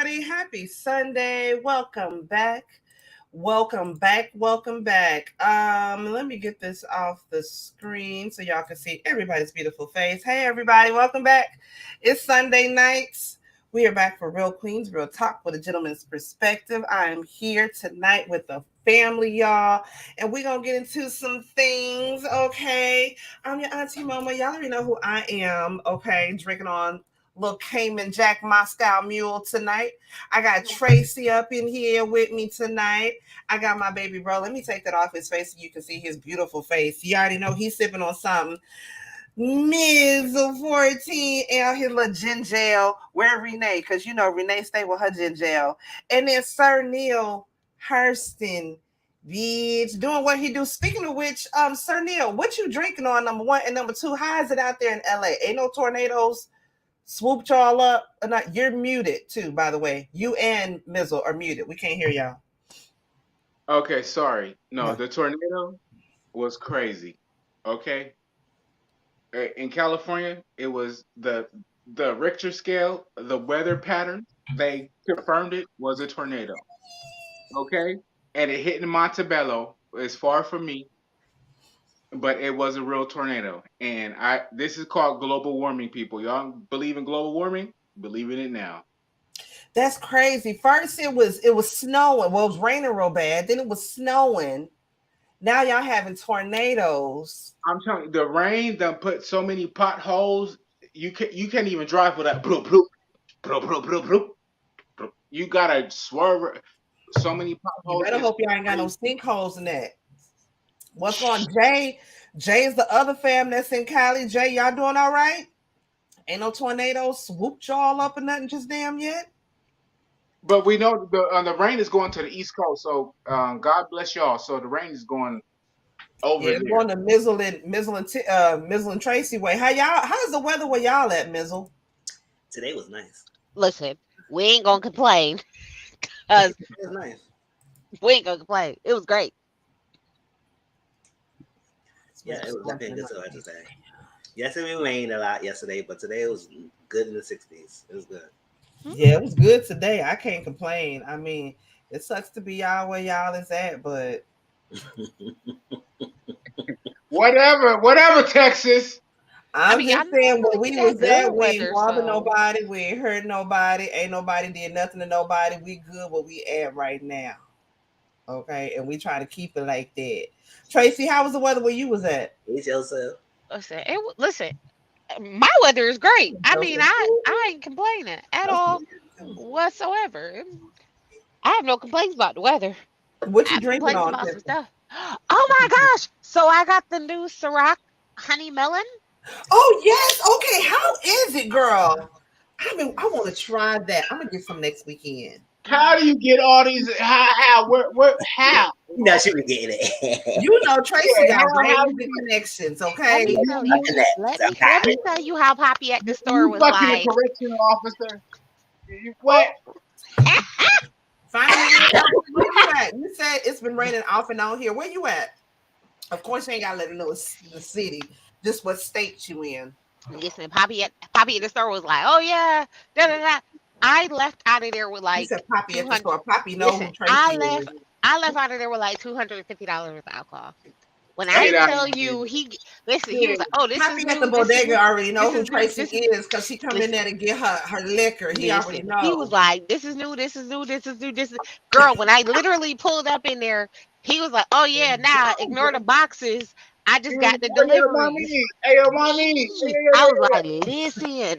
everybody. Happy Sunday. Welcome back. Welcome back. Welcome back. Let me get this off the screen so y'all can see everybody's beautiful face. Hey everybody, welcome back. It's Sunday nights. We are back for Real Queens, Real Talk with a gentleman's perspective. I am here tonight with the family, y'all, and we're gonna get into some things. Okay, I'm your auntie Mama. Y'all already know who I am. Okay, drinking on little Cayman Jack Moscow Mule tonight. I got Tracy up in here with me tonight. I got my baby bro. Let me take that off his face so you can see his beautiful face. You already know he's sipping on something. Ms. 14 and his little ginger ale. Where Renee? Because you know Renee stay with her ginger ale. And then Sir Neale Hurston Bih doing what he do. Speaking of which, Sir Neale, what you drinking on, number one? And number two, how is it out there in LA? Ain't no tornadoes swooped y'all up? Or not? You're muted too, by the way. You and Mizzle are muted. We can't hear y'all. Okay, sorry. No, the tornado was crazy. Okay. In California, it was the Richter scale, the weather pattern, they confirmed it was a tornado. Okay? And it hit in Montebello. It's far from me, but it was a real tornado. And this is called global warming, people. Y'all believe in global warming? Believe in it now. That's crazy. First it was snowing. Well, it was raining real bad. Then it was snowing. Now y'all having tornadoes. I'm telling you, the rain done put so many potholes. You can't even drive without bloop bloop bloop bloop bloop bloop. Bloop. You gotta swerve. So many potholes. You better hope y'all ain't got no sinkholes in that. What's going on? Jay? Jay is the other fam that's in Cali. Jay, y'all doing all right? Ain't no tornadoes swooped y'all up or nothing just damn yet? But we know the rain is going to the East Coast, so God bless y'all. So the rain is going over Yeah, there. going to Mizzle and Tracy way. How's the weather where y'all at, Mizzle? Today was nice. Listen, we ain't gonna complain because It was nice. we ain't gonna complain. It was great. Yeah, it was definitely good to watch today. Yes, it rained a lot yesterday, but today it was good in the 60s. It was good. Yeah, it was good today. I can't complain. I mean, it sucks to be y'all where y'all is at, but whatever, Texas. I'm just saying where we was at, we ain't weather, bother so nobody, we ain't hurt nobody, ain't nobody did nothing to nobody. We good where we at right now. Okay, and we try to keep it like that. Tracy, how was the weather where you was at? It's yourself. listen. My weather is great. I mean, I ain't complaining at all whatsoever. I have no complaints about the weather. What I you have drinking complaints on? about some stuff. Oh my gosh! So I got the new Ciroc honey melon. Oh yes, okay. How is it, girl? I want to try that. I'm gonna get some next weekend. How do you get all these? How? You know she was getting it. You know, Tracy Yeah, got how crazy connections. Let Okay, me tell you. Let me tell you how Poppy at the store you was fucking a like. correctional officer? What? finally, where you at? You said it's been raining off and on here. Where you at? Of course, you ain't gotta let them know it's the city. Just what state you in. Listen, Poppy at the store was like, "Oh yeah, da da da." I left out of there with You like said Poppy at the 200. store. Poppy know Listen, who Tracy is. I left out of there with like $250 worth of alcohol. When I Get out tell of you, here. he was like, "Oh, this is Poppy at the new, this is bodega new, already know this who is new, Tracy this is." is because she come in Listen, there to get her liquor. He already listen. He was know. like, "This is new, this is new, this is new, this is." Girl, when I literally pulled up in there, he was like, "Oh yeah, nah, ignore the boxes. I just got the Hey, yo, deliveries." mommy. Hey, yo, mommy. I was like, listen,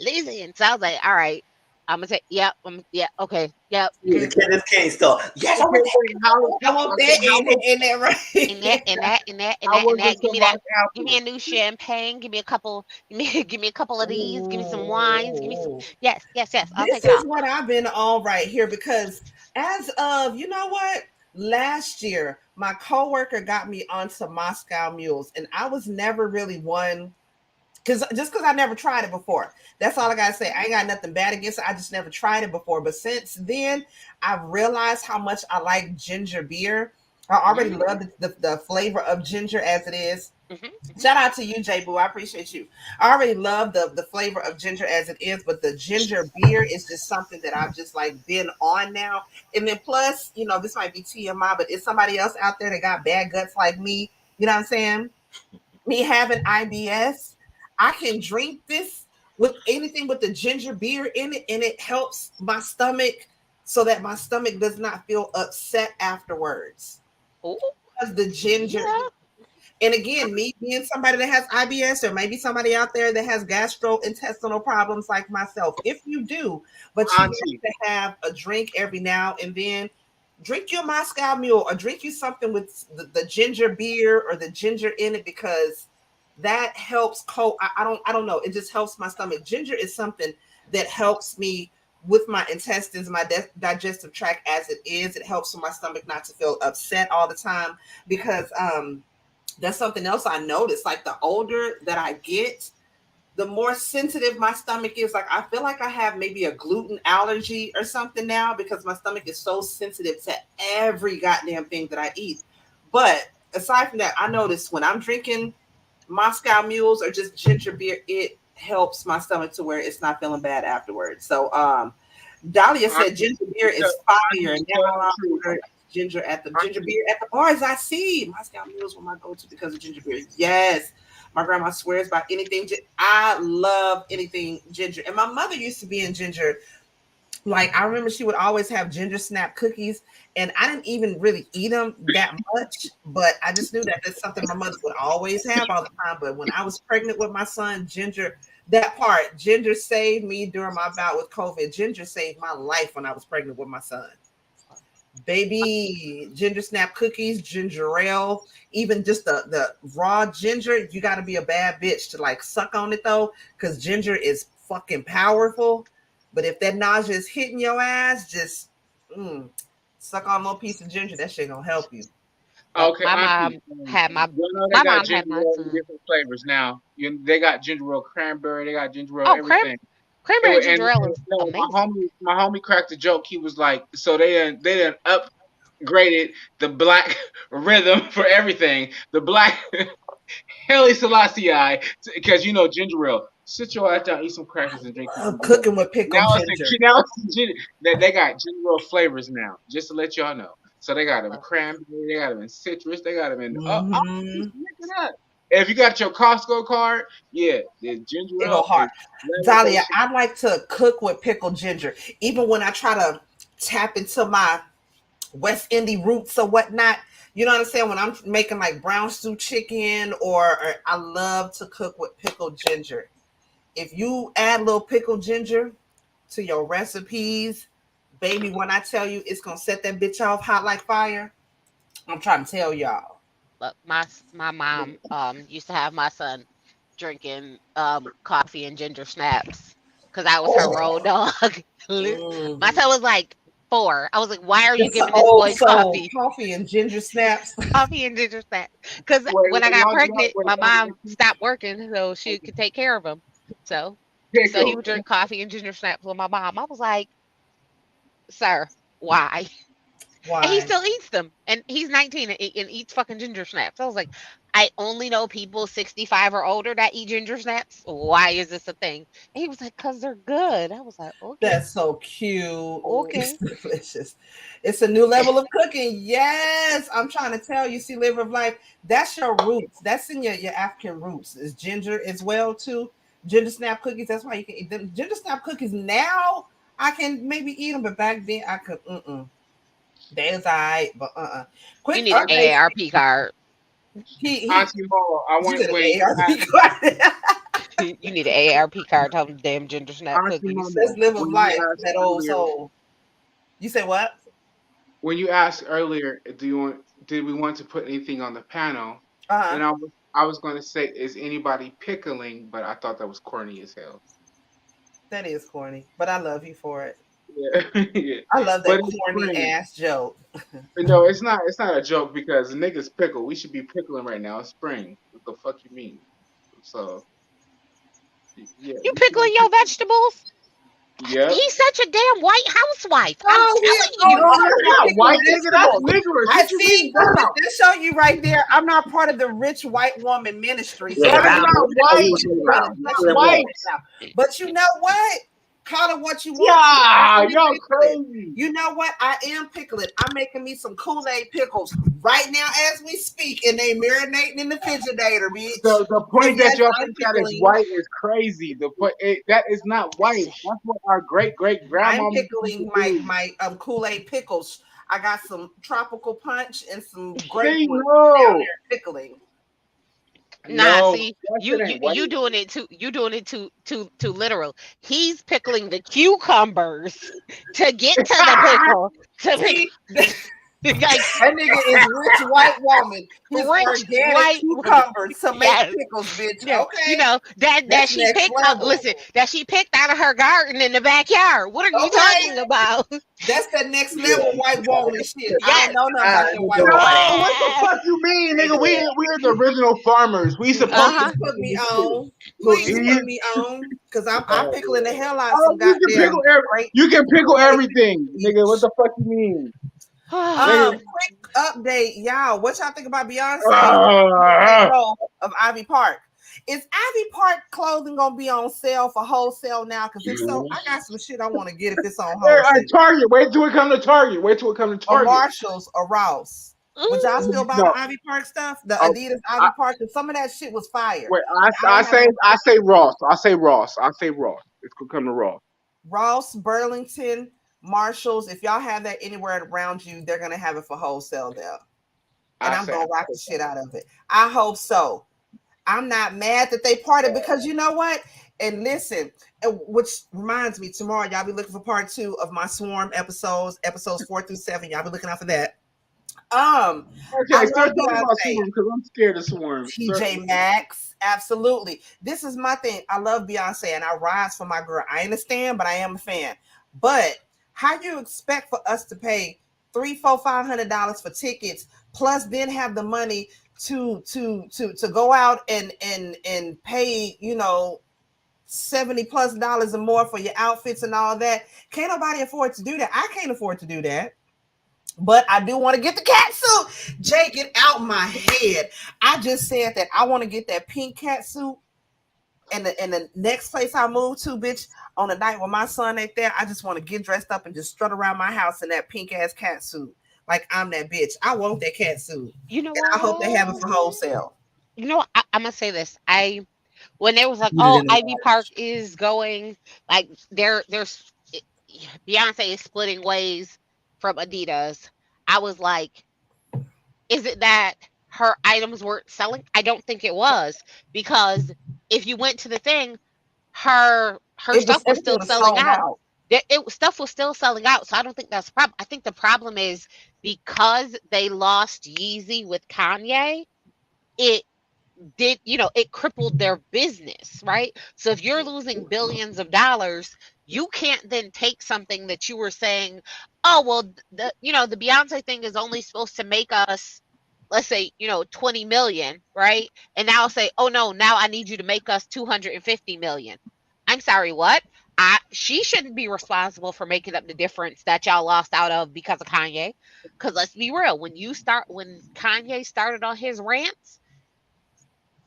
listen. So I was like, all right, I'm gonna say, yep, yeah, okay, yep. She was a kid. This can't stop. Yes, I Okay, want wait. I want that in that And that, right. and that, and that, and How that, was and the that. Give me that. Seamoss Give me apple? a new champagne. Give me a couple. Give me a couple of these. Give me some wines. Give me some. Ooh. Yes, yes, yes. I'll This take it is all. what I've been on right here because as of, you know what? Last year, my coworker got me onto Moscow mules, and I was never really one because I never tried it before. That's all I gotta say. I ain't got nothing bad against it. I just never tried it before. But since then, I've realized how much I like ginger beer. I already Mm. love the flavor of ginger as it is. Hmm. Shout out to you, J Boo. I appreciate you. I already love the flavor of ginger as it is, but the ginger beer is just something that I've just like been on now. And then plus, this might be TMI, but it's somebody else out there that got bad guts like me. You know what I'm saying? Me having IBS, I can drink this with anything with the ginger beer in it, and it helps my stomach so that my stomach does not feel upset afterwards. Oh, Because the ginger, yeah. and again, me being somebody that has IBS, or maybe somebody out there that has gastrointestinal problems like myself, if you do, but you Auntie. like to have a drink every now and then, drink your Moscow Mule or drink you something with the ginger beer or the ginger in it, because that helps I don't know, it just helps my stomach. Ginger is something that helps me with my intestines, my digestive tract as it is. It helps for my stomach not to feel upset all the time, because that's something else I noticed. Like the older that I get, the more sensitive my stomach is. Like I feel like I have maybe a gluten allergy or something now, because my stomach is so sensitive to every goddamn thing that I eat. But aside from that, I notice when I'm drinking Moscow mules or just ginger beer, it helps my stomach to where it's not feeling bad afterwards. So Dahlia said Auntie, ginger beer is Auntie, fire. you Now tell the I truth. order ginger Auntie, beer at the bars. I see Moscow mules were my go-to because of ginger beer. Yes. My grandma swears by anything. I love anything ginger. And my mother used to be in ginger. Like I remember she would always have ginger snap cookies, and I didn't even really eat them that much, but I just knew that that's something my mother would always have all the time. But when I was pregnant with my son, ginger saved me during my bout with COVID. Ginger saved my life when I was pregnant with my son. Baby, ginger snap cookies, ginger ale, even just the raw ginger. You got to be a bad bitch to like suck on it though, because ginger is fucking powerful. But if that nausea is hitting your ass, just suck on a little piece of ginger. That shit gonna help you. Look, okay, Auntie. You know they my got mom had ginger my ale in son. different flavors now. They got ginger ale cranberry. They got ginger ale Oh, everything. cranberry And ginger ale is no, amazing. my homie cracked a joke. He was like, so they done upgraded the black rhythm for everything. The black Haile Selassie, because ginger ale. Sit your ass down, eat some crackers, and drink some Love ginger ale. cooking with Now pickled it's ginger. now it's ginger, that they got ginger ale flavors now. Just to let y'all know. So they got them Look, cranberry, they got them in citrus, they got them in. Mm-hmm. Just look it up. If you got your Costco card, yeah, the ginger It go ale hard. is level Dahlia, shit. I like to cook with pickled ginger. Even when I try to tap into my West Indian roots or whatnot. You know what I'm saying? When I'm making like brown stew chicken, or I love to cook with pickled ginger. If you add a little pickled ginger to your recipes, baby, when I tell you it's gonna set that bitch off hot like fire, I'm trying to tell y'all. look, my mom used to have my son drinking coffee and ginger snaps because I was her road Oh, dog. My mm. son was like 4. I was like, why are you It's giving this old boy soul coffee? coffee and ginger snaps. Coffee and ginger snaps. Because when I Wait, got y'all, pregnant, wait, my y'all, mom stopped working so she could take care of him. So he pickle. would drink coffee and ginger snaps with my mom. I was like, sir, why? And he Why? still eats them. And he's 19 and eats fucking ginger snaps. I was like, I only know people 65 or older that eat ginger snaps. Why is this a thing? And he was like, because they're good. I was like, okay, That's so cute. It's okay. delicious. It's a new level of cooking. Yes, I'm trying to tell you. See, liver of life. That's your roots. That's in your African roots. Is ginger as well too. Ginger snap cookies. That's why you can eat them. Ginger snap cookies. Now I can maybe eat them, but back then I could. There's alright, but You Quick need an update. AARP card. He Auntie Mo, I you want said an wait. AARP card. You need an AARP card. Tell them damn ginger snap Auntie cookies. Let's Momo, live of life. That old soul. You said what? when you asked earlier, did we want to put anything on the panel? Uh huh. And I was going to say, is anybody pickling? But I thought that was corny as hell. That is corny, but I love you for it. Yeah, yeah. I love But that it's corny spring. ass joke. No, it's not. It's not a joke because niggas pickle. We should be pickling right now. It's spring. What the fuck you mean? So yeah, You we should be pickling your pickling. vegetables? Yep. He's such a damn white housewife. I'm Oh, telling No, you. that's not white, nigga. That's vegetables. niggerish. I What you see. mean? That's not. That show you right there. I'm not part of the rich white woman ministry, so Yeah, That's I I don't not know know white. who what you you're talking doing about. in That's not Who that vegetables white. was? right now. But you know what? Call it what you want to. Yeah, I'm y'all pickling. crazy. You know what? I am pickling. I'm making me some Kool-Aid pickles right now as we speak, and they marinating in the refrigerator, bitch. The So point that yes, y'all I'm think that is pickling. white is crazy. The point that is not white. That's what our great I'm grandmama used to pickling do. my Kool-Aid pickles. I got some tropical punch and some grape See, ones down no, there pickling. Nah, no, see, that you shit you ain't white. you doing it too. You doing it too literal. He's pickling the cucumbers to get to the pickle. To pick, See, like that nigga is rich white woman. His rich organic white woman. cucumbers to make Yes. pickles, bitch. Yeah, you Okay, know that that's she next picked up. level. Listen, that she picked out of her garden in the backyard. What are you Okay, talking about? that's that next Yeah. level white woman shit. I don't Yes, know nothing about that Who white doing woman. No, what that? the yes. fuck you mean, nigga? Yeah. We're the original farmers. We Uh supposed to huh. Please be put picking me this shit. on. Please You, put me on, cause I'm Oh, pickling the hell out of oh, some goddamn great you can pickle Kool-Aid everything, nigga. What peach. the fuck you mean, nigga? Quick update, y'all. What y'all think about Beyonce Uh, role of Ivy Park? Is Ivy Park clothing gonna be on sale for wholesale now? Because if so, I got some shit I want to get if it's on wholesale. Target. Wait till it come to Target. Wait till it come to Or Target. Marshalls or Ross. Would y'all still buy No, the Ivy Park stuff? The I, Adidas I, Ivy Park? Because some of that shit was fire. wait. I don't have no I say Ross. I say Ross. I say Ross. It's gonna come to Ross. Ross, Burlington, Marshalls. If y'all have that anywhere around you, they're gonna have it for wholesale there. And I I'm say. gonna rock the shit out of it. I hope so. I'm not mad that they parted because you know what? And listen, which reminds me, tomorrow y'all be looking for part 2 of my Swarm episodes 4 through 7. Y'all be looking out for that. I Okay, love start talking about Beyonce. Swarm because I'm scared of Swarm. TJ Maxx, absolutely. This is my thing. I love Beyonce and I rise for my girl. I understand, but I am a fan. But how you expect for us to pay $300, $400, $500 for tickets, plus then have the money to go out and pay, you know, $70+ and more for your outfits and all that? Can't nobody afford to do that. I can't afford to do that. But I do want to get the cat suit. Jay, get out my head. I just said that I want to get that pink cat suit. And the next place I move to, bitch, on the night when my son ain't there, I just want to get dressed up and just strut around my house in that pink ass cat suit. Like I'm that bitch. I want that cat suit. You know And I hope they have it what? for wholesale. You know what? I'm gonna say this. When they was like, Put it "Oh, in the Ivy Park watch. is going like there's Beyonce is splitting ways from Adidas." I was like, "Is it that her items weren't selling?" I don't think it was because if you went to the thing, her It was stuff was everything still was selling sold out. out. Stuff was still selling out, so I don't think that's a problem. I think the problem is because they lost Yeezy with Kanye. It it crippled their business, right? So if you're losing billions of dollars, you can't then take something that you were saying, oh, well, the Beyonce thing is only supposed to make us, let's say, 20 million, right? And now say, oh, no, now I need you to make us 250 million. I'm sorry, what? She shouldn't be responsible for making up the difference that y'all lost out of because of Kanye. Because let's be real, when Kanye started on his rants,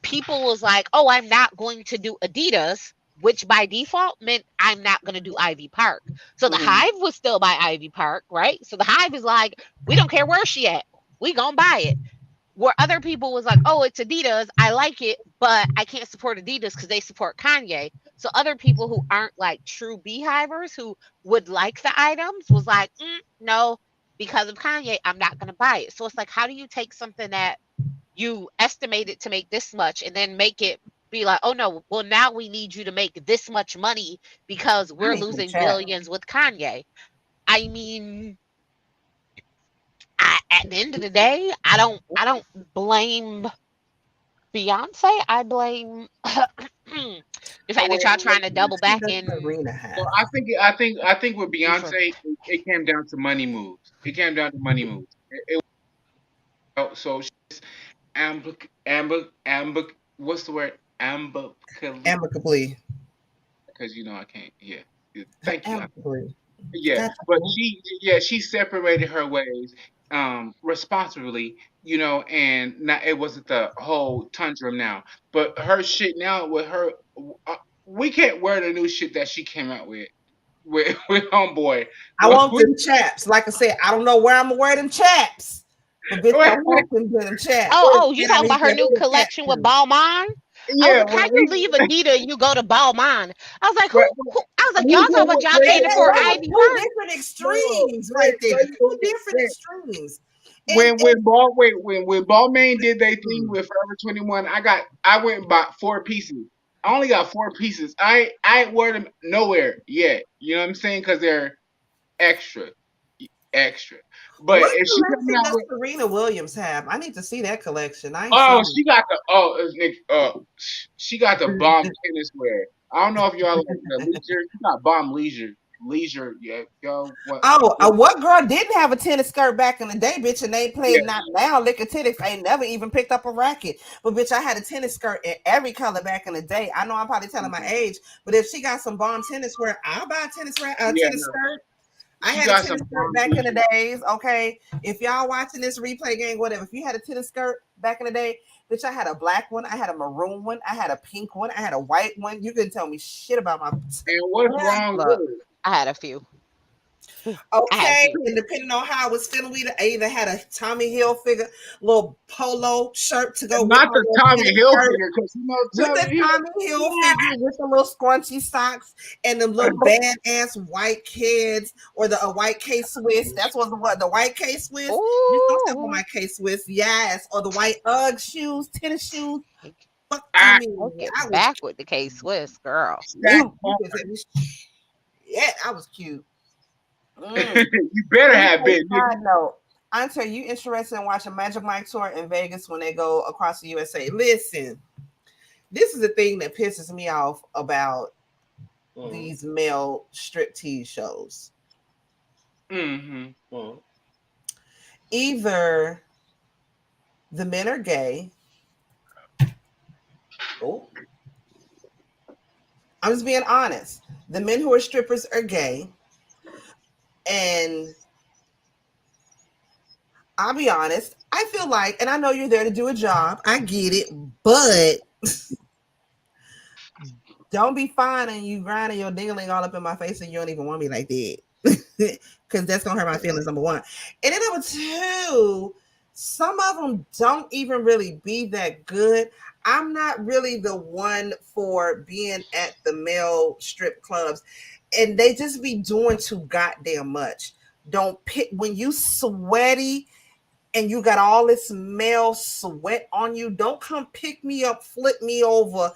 people was like, "Oh, I'm not going to do Adidas," which by default meant I'm not going to do Ivy Park. So the Mhm. Hive was still by Ivy Park, right? So the Hive is like, "We don't care where she at. We gonna buy it." Where other people was like, "Oh, it's Adidas. I like it, but I can't support Adidas because they support Kanye." So other people who aren't like true beehivers who would like the items was like, "No, because of Kanye, I'm not gonna buy it." So it's like, how do you take something that you estimate it to make this much and then make it be like, oh no, well now we need you to make this much money because I we're need some losing chat. billions with Kanye. I mean, at the end of the day, I don't blame Beyonce. I blame the fact that y'all trying to double She back does in. Marina So have? I think with Before. Beyonce, it came down to money moves. It came down to money moves. So she's what's the word? Amicably, Amicably. because I can't. Yeah. Thank you. Absolutely. Yeah, Gotcha. but she separated her ways responsibly, and not it wasn't the whole tundra now. But her shit now with her, uh, we can't wear the new shit that she came out with Homeboy. I want them chaps. Like I said, I don't know where I'm gonna wear them chaps, but bitch, I want them chaps. Oh, you And I talking need about her that new chat collection with too. Balmain? I was yeah, like, how you leave Adidas and you go to Balmain? I was like, who? but I was like, we y'all go talking about with y'all wait, came And for those wait, are Ivy two Park? different no, extremes right there. Two different wait. extremes. And When Balmain did their thing with Forever 21, I went and bought 4 pieces. I only got 4 pieces. I ain't wear them nowhere yet. You know what I'm saying? Because they're extra, extra. But what if she coming collection out does with Serena Williams have? I need to see that collection. I ain't seen she got the it. bomb tennis wear. I don't know if y'all like the leisure. She got bomb leisure. Yeah, y'all Oh, what girl didn't have a tennis skirt back in the day, bitch, and they yeah. played not now lick of tennis. I ain't never even picked up a racket. But bitch, I had a tennis skirt in every color back in the day. I know I'm probably telling my age, but if she got some bomb tennis wear, I'll buy a Yeah, tennis no. skirt. I She had a got some tennis skirt bomb back in the leisure. days. Okay. If y'all watching this replay game, whatever, if you had a tennis skirt back in the day, bitch, I had a black one, I had a maroon one, I had a pink one, I had a white one. You couldn't tell me shit about my And what's wrong with Look, it? I had a few. I had a okay, few. and depending on how I was feeling, I either had a Tommy Hilfiger little polo shirt to go with Not my the little Tommy tennis skirt, Hilfiger, because with the Tommy Tommy Hilfiger, with the little scrunchy socks and the little badass white kids, or the white K Swiss. That's what the white K Swiss. Just don't step on Ooh, my K Swiss, yes, or the white UGG shoes, tennis shoes. Fuck, I I mean, take it I was back with the K Swiss, girl. stack cute. You on. could say, yeah, I was cute. Mm. You better Let me have tell you been, a nigga. side note. Auntie, are you interested in watching Magic Mike tour in Vegas when they go across the USA? Listen, this is the thing that pisses me off about these male striptease shows. Mm-hmm. Either the men are gay. Oh, I'm just being honest. The men who are strippers are gay. And I'll be honest, I feel like, and I know you're there to do a job. I get it, but don't be fine and you grinding your dingling all up in my face and you don't even want me like that. Because that's gonna hurt my feelings, number one. And then number two, some of them don't even really be that good. I'm not really the one for being at the male strip clubs, and they just be doing too goddamn much. Don't pick when you sweaty and you got all this male sweat on you. Don't come pick me up, flip me over,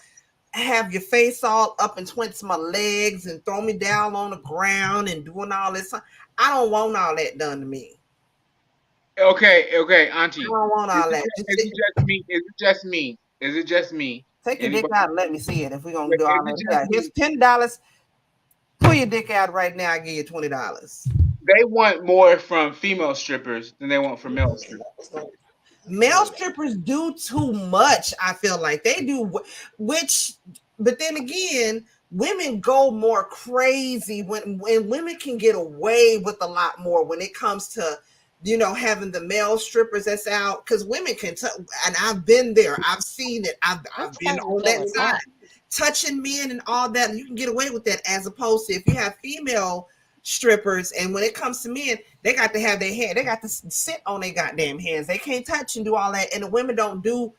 have your face all up and twist my legs and throw me down on the ground and doing all this. I don't want all that done to me. Okay, I Auntie. don't want Is all it, that. ju- is it just me? Is it just me? Is it just me? Take your dick Anybody? out and let me see it if we're gonna Wait, do is all it that. just Yeah, here's me? $10. Pull your dick out right now, I give you $20. They want more from female strippers than they want from male strippers. Male strippers do too much. I feel like they do, which, but then again, women go more crazy when women can get away with a lot more when it comes to having the male strippers that's out, because women can and I've been there, I've seen it, I'm I've been starting to on feel that side, attacked. touching men and all that, and you can get away with that, as opposed to if you have female strippers, and when it comes to men, they got to have their hand, they got to sit on their goddamn hands, they can't touch and do all that, and the women don't do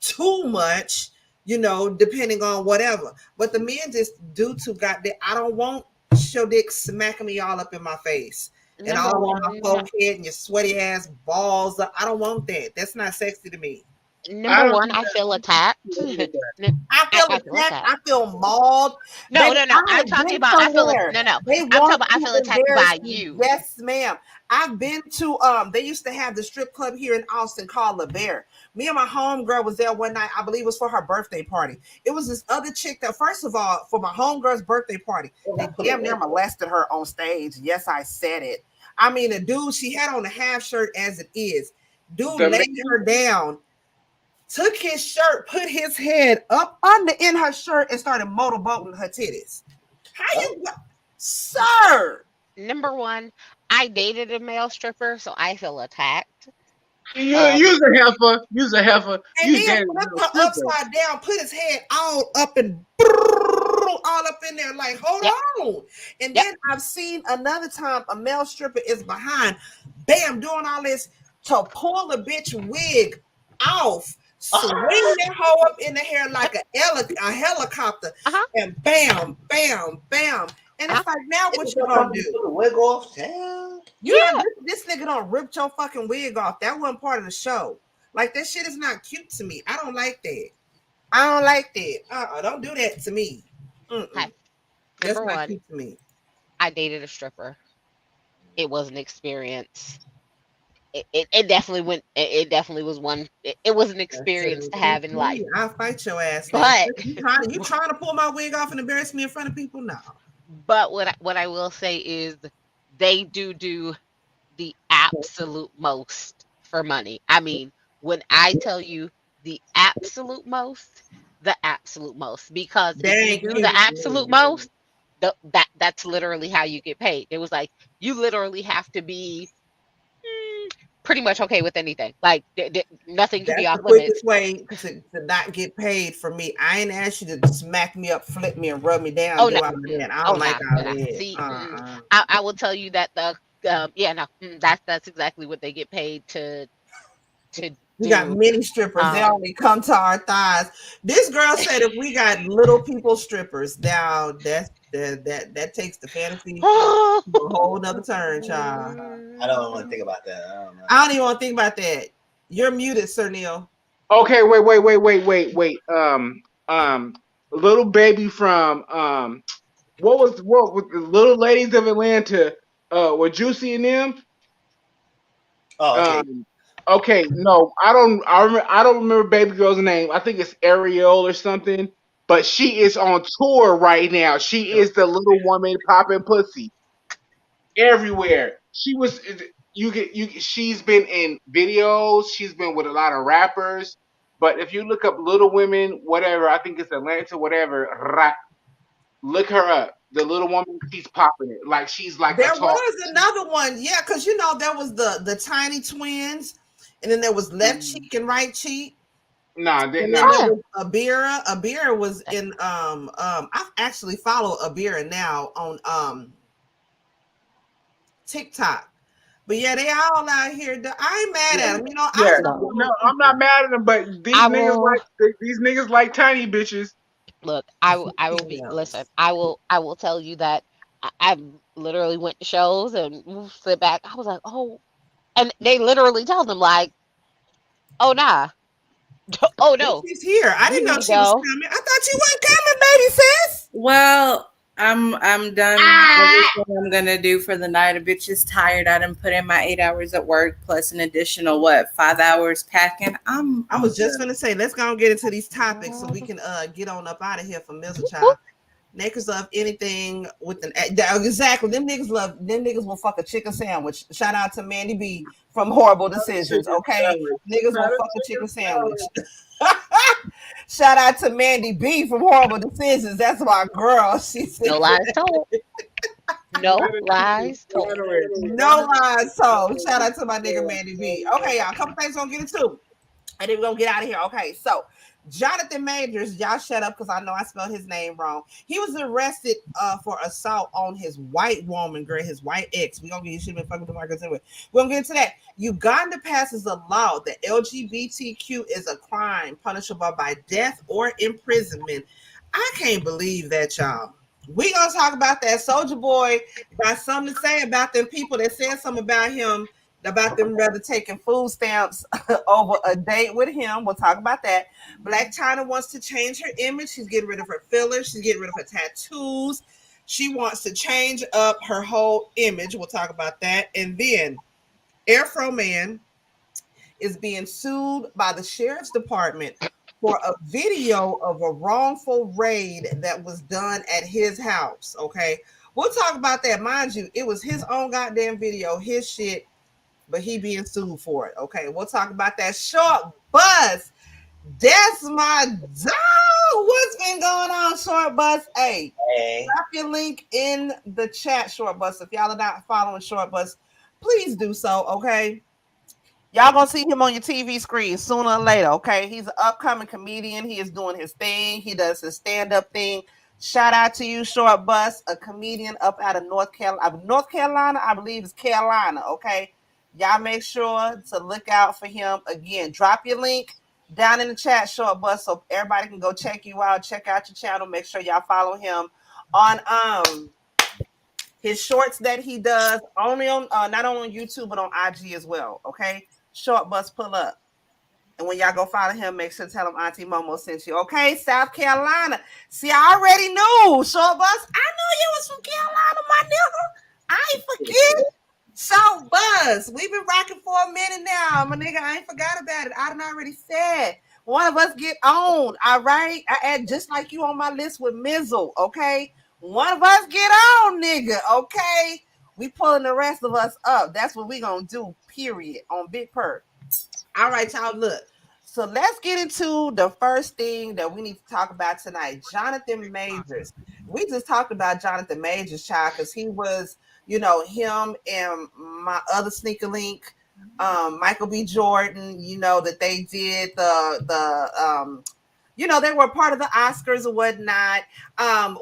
too much, depending on whatever, but the men just do too goddamn. I don't want your dick smacking me all up in my face and Number all on my one, forehead and your sweaty ass balls. I don't want that. That's not sexy to me. I number don't one, think I feel attacked. I feel I feel attacked. attacked. I feel mauled. No, Baby, no, no. I I'm have talking been about I feel somewhere. no, no. They I'm talking want about I to feel attacked embarrass by me. you. Yes, ma'am. I've been to they used to have the strip club here in Austin called La Bear. Me and my homegirl was there one night. I believe it was for her birthday party. It was this other chick that, first of all, for my homegirl's birthday party, they damn near molested her on stage. Yes, I said it. I mean, the dude, she had on a half shirt as it is. Dude the laid man. her down, took his shirt, put his head up under in her shirt, and started motorboating her titties. How you? Sir. Number one, I dated a male stripper, so I feel attacked. You Um, use a heifer. Use a heifer. And You then damn flip no her stripper. upside down, put his head all up and all up in there, like, hold yep, on. And yep. then I've seen another time a male stripper is behind, bam, doing all this to pull the bitch wig off, swing that hoe up in the hair like a helicopter, Uh-huh. and bam, bam, bam. And Uh-huh. it's like, now what Niggas you don't gonna come to do? put the wig off. Damn. Yeah, Yeah. this nigga don't rip your fucking wig off. That wasn't part of the show. Like, that shit is not cute to me. I don't like that. I don't like that. Don't do that to me. Okay. That's Number not one, cute to me. I dated a stripper. It was an experience. It definitely went. It definitely was one. It was an experience to have in life. I'll fight your ass then. But You trying to pull my wig off and embarrass me in front of people? No. but what I will say is they do the absolute most for money. I mean, when I tell you the absolute most, because if you Dang do the absolute cute. most, that's literally how you get paid. It was like you literally have to be pretty much okay with anything. Like nothing can be That's off the limits. quickest way to not get paid for me. I ain't asked you to smack me up, flip me, and rub me down, Oh do no, all of that. I oh don't like no, all no. that. See, I will tell you that the yeah, no, that's exactly what they get paid to We got do. mini strippers. They Um, only come to our thighs. This girl said if we got little people strippers, now that takes the fantasy oh, to a whole nother turn, child. I don't want to think about that. I don't know. I don't even want to think about that. You're muted, Sir Neil. Okay, wait. Little baby from what was the Little Ladies of Atlanta? With Juicy and them. Oh, okay. Okay, no, I don't. I don't remember baby girl's name. I think it's Ariel or something. But she is on tour right now. She is the little woman popping pussy everywhere. She was. You get you. She's been in videos. She's been with a lot of rappers. But if you look up Little Women, whatever, I think it's Atlanta, whatever. Look her up. The little woman, she's popping it. Like she's like a There tall. was another one, yeah, because there was the tiny twins, and then there was left cheek and right cheek, Nah, and then there nah. yeah. was Abira. Abira was in I actually follow Abira now on TikTok. But yeah, they all out here. I ain't mad at them. I Yeah, support No, my no, I'm not people. mad at them, but I will these niggas like tiny bitches. look. I will be. Listen, Females. I will tell you that I literally went to shows and sit back. I was like, oh, and they literally tell them like, oh nah, oh Oh, no, she's here. I you didn't need know to she was go. coming. I thought you weren't coming, baby sis. Well, I'm done Ah, everything I'm gonna do for the night. A bitch is tired. I done put in my 8 hours at work plus an additional 5 hours packing. I was just gonna say, let's go and get into these topics so we can get on up out of here for Mizzle whoop, Child. whoop. Niggas love anything with an exactly. Them niggas will fuck a chicken sandwich. Shout out to Mandy B from Horrible Decisions. Okay, niggas will fuck a chicken sandwich. Shout out to Mandy B from Horrible Decisions. That's my girl. She said No lies told. No lies told. no lies told. Shout out to my nigga Mandy B. Okay, y'all. A couple things we're gonna get into. And then we're gonna get out of here. Okay, so Johnathan Majors, y'all shut up because I know I spelled his name wrong. He was arrested for assault on his white woman, girl, his white ex. You should have been fucking with the white girls anyway. We're gonna get into that. Uganda passes a law that LGBTQ is a crime punishable by death or imprisonment. I can't believe that, y'all. We gonna talk about that. Soulja Boy got something to say about them people that said something about them rather taking food stamps over a date with him. We'll talk about that. Blac Chyna wants to change her image. She's getting rid of her fillers. She's getting rid of her tattoos. She wants to change up her whole image. We'll talk about that. And then Afroman is being sued by the sheriff's department for a video of a wrongful raid that was done at his house. Okay. We'll talk about that. Mind you, it was his own goddamn video, his shit, but he being sued for it. Okay, we'll talk about that. Short Buzz, that's my dog. What's been going on, Short Short Bus. Hey, Hey. drop your link in the chat, Short Bus. If y'all are not following Short Bus, please do so, okay? Y'all gonna see him on your TV screen sooner or later, okay? He's an upcoming comedian. He is doing his thing. He does his stand-up thing. Shout out to you, Short Bus, a comedian up out of North Carolina, I believe it's Carolina, okay? Y'all make sure to look out for him. Again, drop your link down in the chat, Short Bus, so everybody can go check you out, check out your channel. Make sure y'all follow him on his shorts that he does only on not only on YouTube but on IG as well. Okay, Short Bus pull up, and when y'all go follow him, make sure to tell him Auntie Momo sent you. Okay, South Carolina. See, I already knew Short Bus. I knew you was from Carolina, my nigga. I ain't forget. Short Bus. We've been rocking for a minute now, my nigga. I ain't forgot about it. I done already said one of us get on. All right, I add just like you on my list with Mizzle. Okay. One of us get on, nigga, okay? We pulling the rest of us up. That's what we gonna do, period, on Big Perk. All right, y'all, look. So let's get into the first thing that we need to talk about tonight. Johnathan Majors. We just talked about Johnathan Majors, child, because he was, him and my other sneaker link, Michael B. Jordan, that they did they were part of the Oscars or whatnot.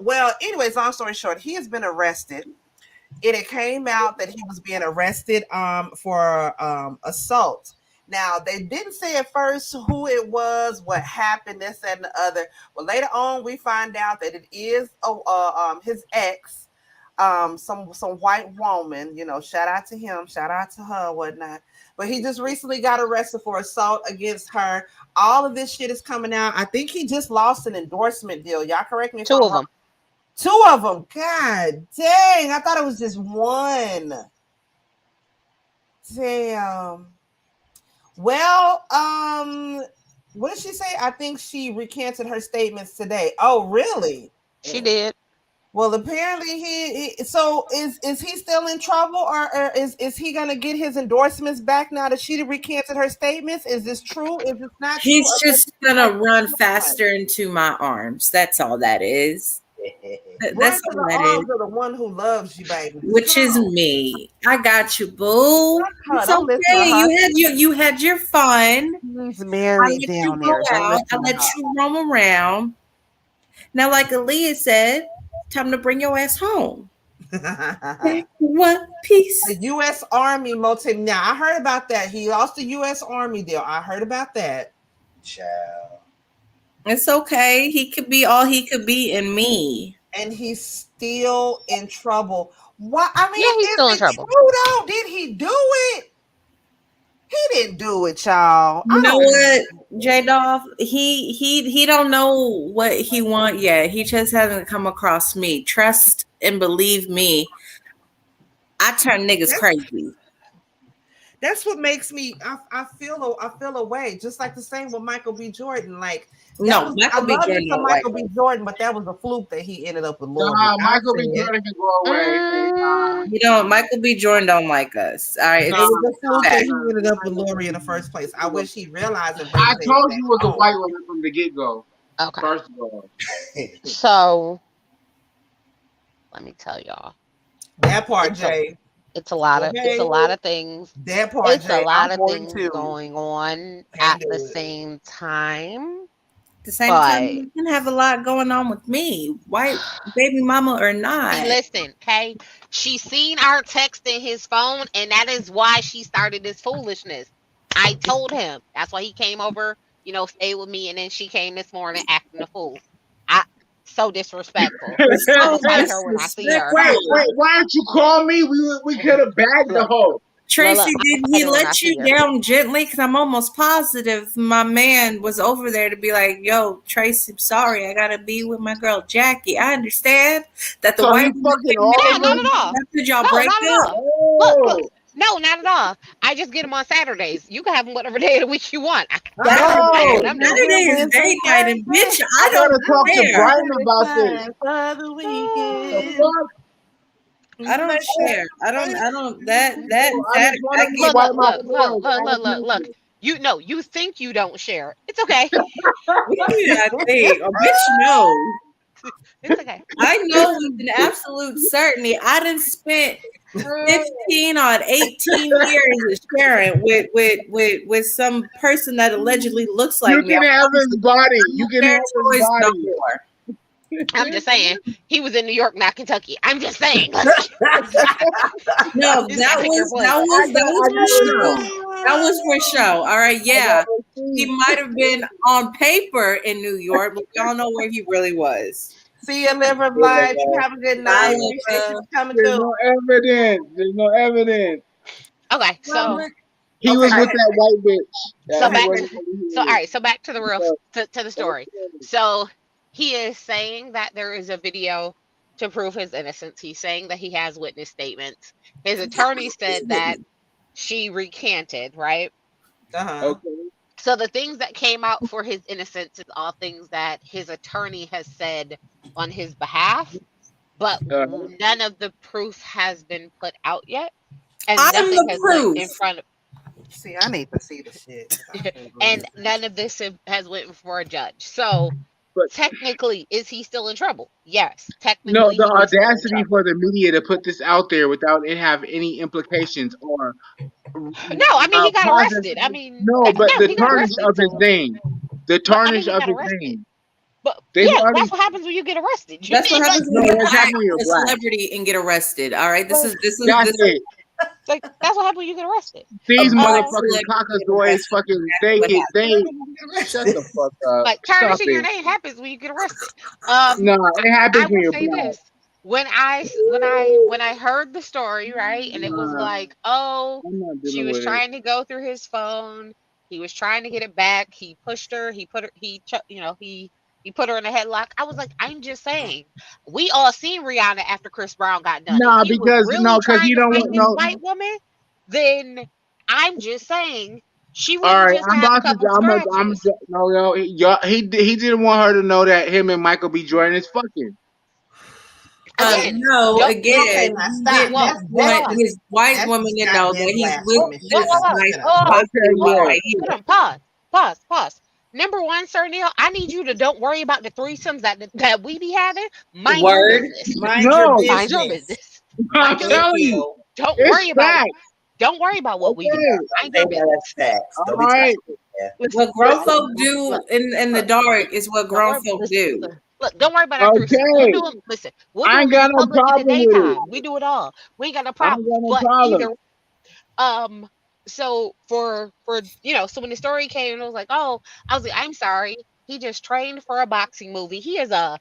Well, anyways, long story short, he has been arrested. It came out that he was being arrested for assault. Now, they didn't say at first who it was, what happened, this, that, and the other. But later on, we find out that it is his ex, some white woman. Shout out to him, shout out to her, whatnot. But he just recently got arrested for assault against her. All of this shit is coming out. I think he just lost an endorsement deal. Y'all correct me if I'm wrong. Two of them. God dang. I thought it was just one. Damn. Well, what did she say? I think she recanted her statements today. Oh, really? She did. Well, apparently so is he still in trouble, or is he gonna get his endorsements back now that she recanted her statements? Is this true? Is this not true? He's just gonna run faster into my arms. That's all that is. That's all that is. The one who loves you, baby. Which is me. I got you, boo. It's okay. You had your fun. He's married down there. I let you roam around. Now, like Aaliyah said, time to bring your ass home. One piece. The U.S. Army motive. Now, I heard about that. He lost the U.S. Army deal. I heard about that. Child. It's okay. He could be all he could be in me. And he's still in trouble. Why? I mean, yeah, he's still in trouble. True, though? Did he do it? He didn't do it, y'all. You know what, J-Dolph? He don't know what he want yet. He just hasn't come across me. Trust and believe me. I turn niggas crazy. That's what makes me. I feel a way. Just like the same with Michael B. Jordan. Like Michael B. Jordan, but that was a fluke that he ended up with Lori. Michael B. Jordan can go away. Michael B. Jordan don't like us. All right, it was a fluke that he ended up with Lori in the first place. I wish he realized it. I told you it was a white woman from the get-go. Okay. First of all. So let me tell y'all. That part, Jay. It's a lot of things. That part, it's a lot of things going on at the same time. At the same time, you can have a lot going on with me, white baby mama or not. Listen, okay, she seen our text in his phone, and that is why she started this foolishness. I told him that's why he came over, stayed with me, and then she came this morning acting a fool. So disrespectful. Wait, why didn't you call me? We could have bagged the hoe. Tracy, did he let you down gently? Because I'm almost positive my man was over there to be like, yo, Tracy, I'm sorry. I got to be with my girl, Jackie. I understand that the white fucking not at all. Did y'all break up? Look. No, not at all. I just get them on Saturdays. You can have them whatever day of the week you want. Saturday is day night, and bitch, I gotta talk to Brian about this. For the weekend. I don't share. I don't. Look. You think you don't share. It's okay. I think. A bitch, no. It's okay. I know with an absolute certainty, I done spent 15 or 18 years sharing with some person that allegedly looks like You me. can have his body. You can have his Toys no body. more. I'm just saying he was in New York, not Kentucky. I'm just saying. No, Just gotta pick your poison. that was for show. That was for show. All right, yeah. He might have been on paper in New York, but we all know where he really was. See you, live of life. You have a good night. Appreciate you coming There's through. no evidence. There's no evidence. Okay, so He was with that white bitch. So He back, wasn't- so all right, so back to the real to the story. So he is saying that there is a video to prove his innocence. He's saying that he has witness statements. His attorney said that she recanted, right? Okay. So the things that came out for his innocence is all things that his attorney has said on his behalf, but none of the proof has been put out yet, and I'm nothing the has went in proof. front of. See, I need to see the shit. And none of this has went before a judge. So technically, is he still in trouble? Yes, technically. No, the he is still in audacity trouble. for the media to put this out there without it have any implications or No, I mean he got arrested. I mean, no, but yeah, the he got tarnish arrested. of his name, the But, I mean, tarnish he of got his arrested. name. But They've yeah, already- that's what happens when you get arrested. That's what happens when No, you that's hire happening when you're a black. celebrity and get arrested. All right, this is That's it. Like that's what happens when you get arrested. These black motherfucking celebrity caucus get boys, arrested. fucking What they shut the fuck up. Like Stop tarnishing your it. name happens when you get arrested. No, it happens I when will you're say black. this: when I heard the story, right, and it was like, oh, I'm not she dealing was with it. trying to go through his phone. He was trying to get it back. He pushed her. He put her. He put her in a headlock. I was like, I'm just saying. We all seen Rihanna after Chris Brown got done. Nah, If he was because really trying you to don't fight want this no. white woman, then I'm just saying she All wouldn't right, just I'm have a about to. couple scratches. No. He didn't want her to know that him and Michael B. Jordan is fucking. Again, no, don't- again, Okay, now he stop. didn't That's- want his white that's woman to know goddamn that he's blasphemy. with Shut this up. nice Shut up. white Okay, boy yeah. right here. Hold on, pause. Number one, Sir Neil, I need you to don't worry about the threesomes that we be having. Mind your Word. business. Mind No. your business. Mind your business. I'm Mind your telling business. you, Don't it's worry about facts. Don't worry about what we do. Okay. Mind your business. Facts. Don't be All right. touching it. Listen, What grown listen, folk do look, in the dark is what don't worry- grown folk listen, do. Look, don't worry about our threesomes. We'll Okay. do them. Listen, we'll do I them ain't in got no public in the problem with daytime. it. We do it all. We ain't got no I problem. ain't got no But problem. so for so when the story came and it was like, oh, I was like, I'm sorry, he just trained for a boxing movie. He is a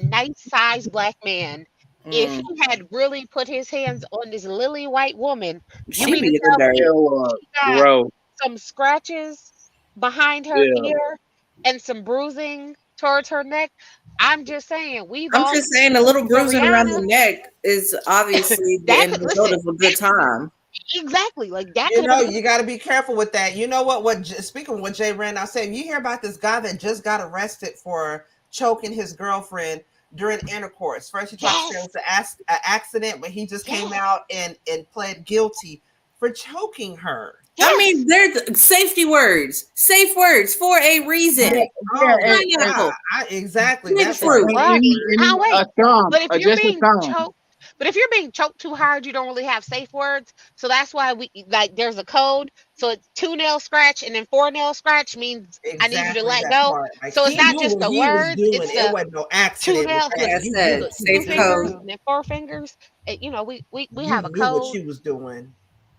nice sized black man. If he had really put his hands on this lily white woman, you She mean be to in the tell me dirt. Ew, she got gross. some scratches behind her Yeah. ear and some bruising towards her neck? I'm just saying, we've I'm all just saying the little bruising around the Rihanna. neck is obviously the That end could result listen. of a good time. Exactly, like that. You could know, have been you got to be careful with that. You know what? Speaking of what Jay Randolph said, you hear about this guy that just got arrested for choking his girlfriend during intercourse. First, he tried to say it was an accident, but he just came out and pled guilty for choking her. I mean, there's safety words, safe words for a reason. Oh, Pineapple. exactly. Big That's fruit. Right. Any wait. a thumb, But if you're just a being thumb. choked, too hard, you don't really have safe words. So that's why we there's a code. So it's 2 nail scratch and then 4 nail scratch means I need you to let go. Like, so it's he not knew just what the he was words. doing. It's It wasn't no 2 accident. nails. Like Like I you said, knew safe 2 fingers code. and then 4 fingers. We you have a knew what code. she was doing.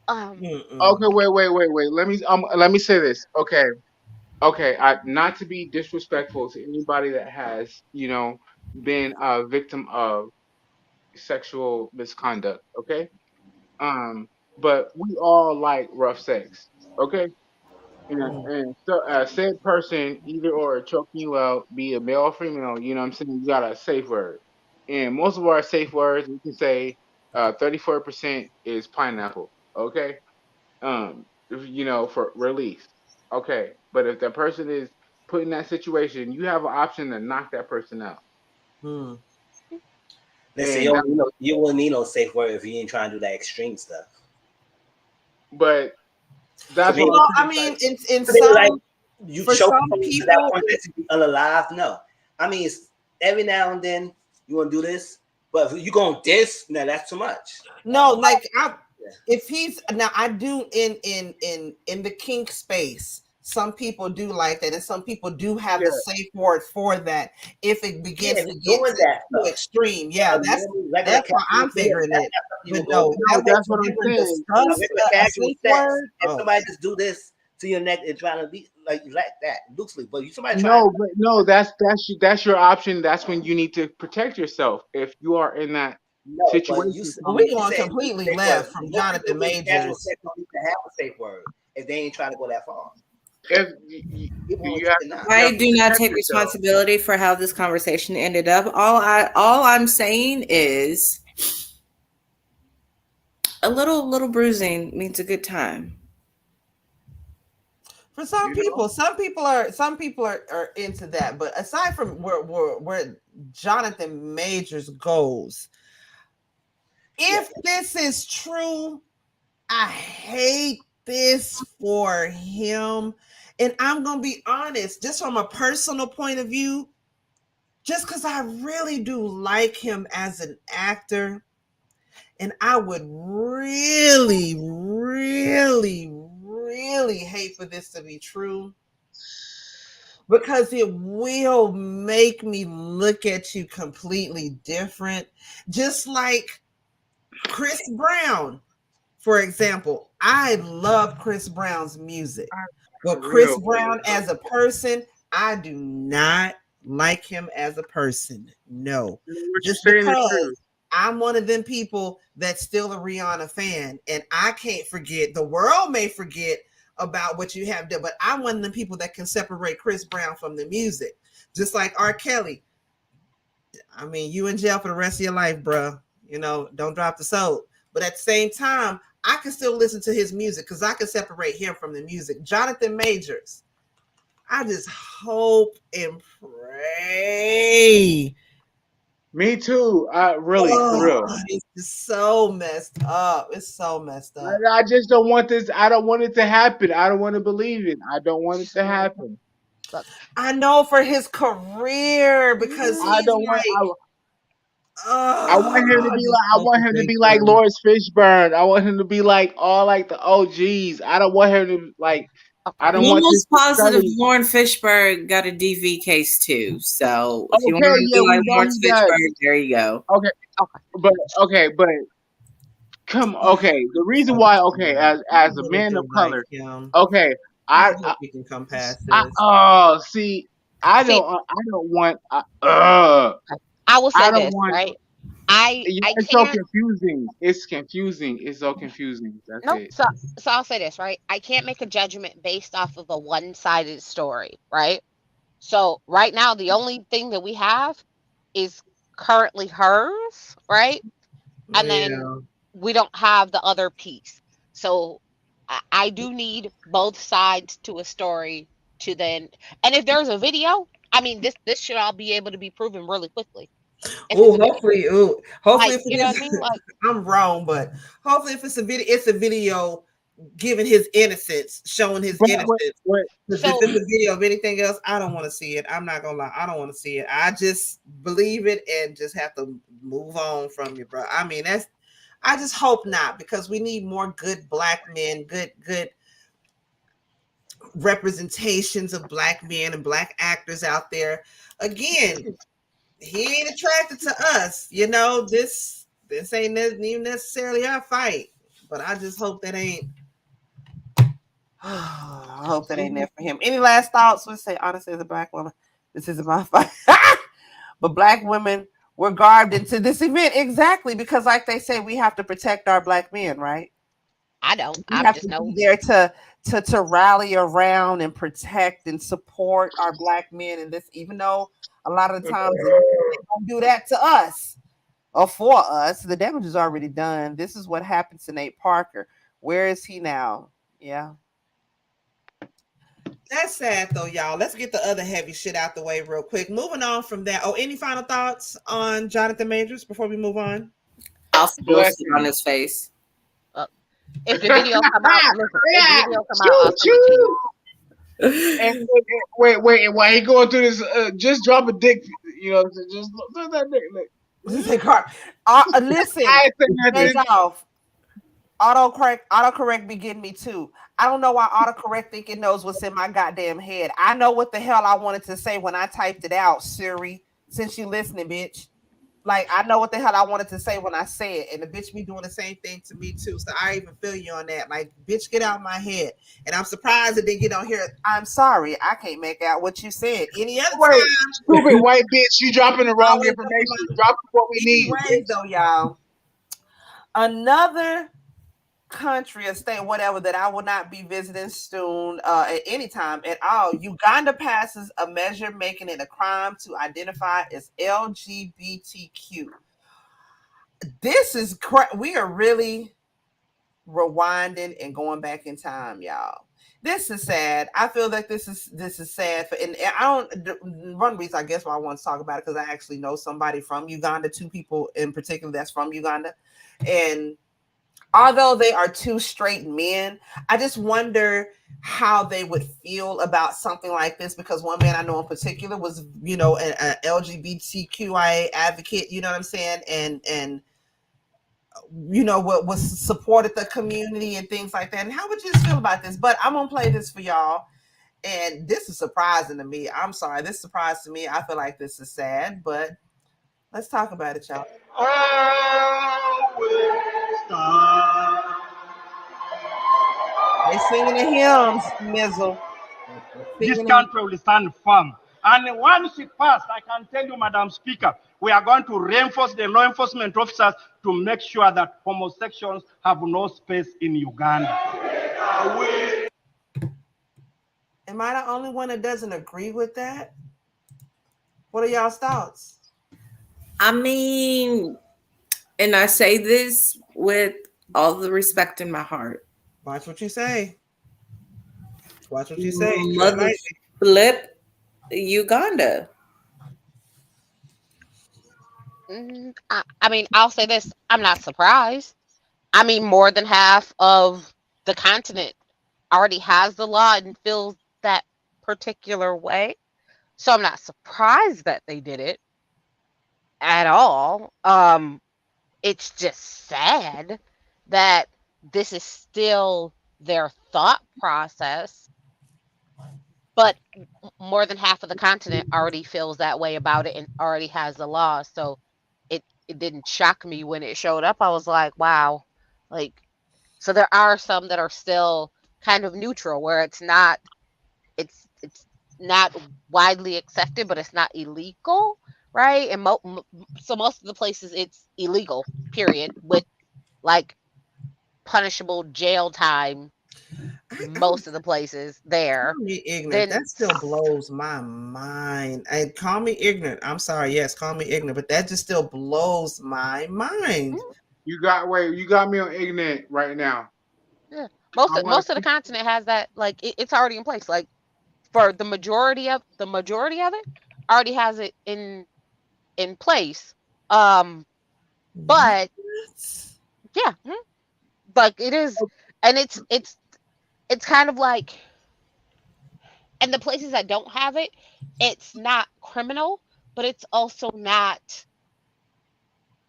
Okay, wait. Let me say this. Okay. I not to be disrespectful to anybody that has, been a victim of sexual misconduct, okay? But we all like rough sex, okay? And so said person either or choking you out, be a male or female, you know what I'm saying? You got a safe word. And most of our safe words, we can say 34% is pineapple, okay? For release. Okay. But if that person is put in that situation, you have an option to knock that person out. Listen, you won't need no safe word if you ain't trying to do that extreme stuff. But that's well, what I mean, in some like you for choke some to people that point that you be unalive. No, I mean every now and then you want to do this, but if you going diss, no, that's too much. No, like if he's now, I do in the kink space. Some people do like that, and some people do have the safe word for that. If it begins to get too extreme, that's how I'm figuring it. But no, that's what I'm saying. If somebody just do this to your neck and trying to be like that loosely, but you somebody that's your option. That's when you need to protect yourself if you are in that situation. We're going completely left from Johnathan Majors. To have a safe word if they ain't trying to go that far. I do not take responsibility for how this conversation ended up. All I'm saying is a little bruising means a good time. For some people are into that. But aside from where Johnathan Majors goes, if this is true, I hate this for him. And I'm going to be honest, just from a personal point of view, just because I really do like him as an actor, and I would really, really, really hate for this to be true, because it will make me look at you completely different. Just like Chris Brown, for example. I love Chris Brown's music, but Chris Brown as a person, I do not like him as a person. No, just because I'm one of them people that's still a Rihanna fan, and I can't forget. The world may forget about what you have done, but I'm one of them people that can separate Chris Brown from the music. Just like R. Kelly. I mean, you in jail for the rest of your life, bro. You know, don't drop the soap. But at the same time, I can still listen to his music because I can separate him from the music. Johnathan Majors, I just hope and pray. Me too. Really, for real. It's so messed up. It's so messed up. I just don't want this. I don't want it to happen. I don't want to believe it. I don't want it to happen. I know for his career, because I don't want. I want him to be like. I want him to be like Lawrence Fishburne. I want him to be like all like the OGs. I don't want him to like. I don't want this. Positive. Lawrence Fishburne got a DV case too. So if you want to be like Lawrence Fishburne, there you go. Okay, but come. Okay, the reason why. Okay, as a man of color. Okay, I hope we can come past this. I don't want. I will say this, right? It's so confusing. It's confusing. It's so confusing. That's it. So I'll say this, right? I can't make a judgment based off of a one-sided story, right? So right now, the only thing that we have is currently hers, right? And then we don't have the other piece. So I do need both sides to a story to then. And if there's a video, I mean, this should all be able to be proven really quickly. Hopefully, like, if you know what I mean? Like, I'm wrong, but hopefully, if it's a video giving his innocence, showing his innocence. If it's a video of anything else, I don't want to see it. I'm not gonna lie, I don't want to see it. I just believe it and just have to move on from you, bro. I mean, I just hope not, because we need more good Black men, good representations of Black men and Black actors out there. Again, he ain't attracted to us, you know. This ain't even necessarily our fight, but I just hope that ain't. I hope that ain't there for him. Any last thoughts? Let's say, honestly, as a Black woman, this isn't my fight. But Black women were garbed into this event exactly because, like they say, we have to protect our Black men, right? I don't. We have to be there to rally around and protect and support our Black men in this, even though a lot of the times they don't do that to us or for us. The damage is already done. This is what happened to Nate Parker. Where is he now? Yeah. That's sad though, y'all. Let's get the other heavy shit out the way real quick. Moving on from that. Any final thoughts on Johnathan Majors before we move on? I'll still sit on his face. If the video come out, listen, And wait, while he going through this, just drop a dick. You know, just look that nigga. Listen, I ain't saying days nothing. off. Autocorrect be getting me too. I don't know why autocorrect think it knows what's in my goddamn head. I know what the hell I wanted to say when I typed it out, Siri. Since you listening, bitch. Like I know what the hell I wanted to say when I say it, and the bitch be doing the same thing to me too. So I even feel you on that. Like, bitch, get out of my head. And I'm surprised it didn't get on here. I'm sorry, I can't make out what you said. Any other Wait, time, stupid white bitch, you dropping the wrong always up in information. my. Drop what we need, Anyways, bitch. though, y'all, another country or state, whatever, that I will not be visiting soon at any time at all. Uganda passes a measure making it a crime to identify as LGBTQ. This is we are really rewinding and going back in time, y'all. This is sad. I feel like this is sad for, and I don't. One reason I guess why I want to talk about it because I actually know somebody from Uganda, two people in particular that's from Uganda, and although they are two straight men, I just wonder how they would feel about something like this because one man I know in particular was, an LGBTQIA advocate, you know what I'm saying? And what was supported the community and things like that. And how would you feel about this? But I'm gonna play this for y'all. And this is surprising to me. I'm sorry, this surprised to me. I feel like this is sad, but let's talk about it, y'all. They singing the hymns, Mizzle. This country will stand firm. And once it passed, I can tell you, Madam Speaker, we are going to reinforce the law enforcement officers to make sure that homosexuals have no space in Uganda. Am I the only one that doesn't agree with that? What are y'all's thoughts? I mean, and I say this with all the respect in my heart. Watch what you say. Watch what you say. Mother flip Uganda. I mean, I'll say this. I'm not surprised. I mean, more than half of the continent already has the law and feels that particular way. So I'm not surprised that they did it at all. It's just sad that this is still their thought process. But more than half of the continent already feels that way about it and already has the law. So it didn't shock me when it showed up. I was like, wow. Like, so there are some that are still kind of neutral where it's not widely accepted, but it's not illegal, right? And so most of the places it's illegal, period, with like punishable jail time. Most of the places there. Call me ignorant. That still blows my mind. And call me ignorant. I'm sorry. Yes, call me ignorant, but that just still blows my mind. You got me on ignorant right now. Yeah, most of the continent has that. Like it's already in place. Like for the majority of it, already has it in place. But yeah, but it is, and it's kind of like, and the places that don't have it, it's not criminal, but it's also not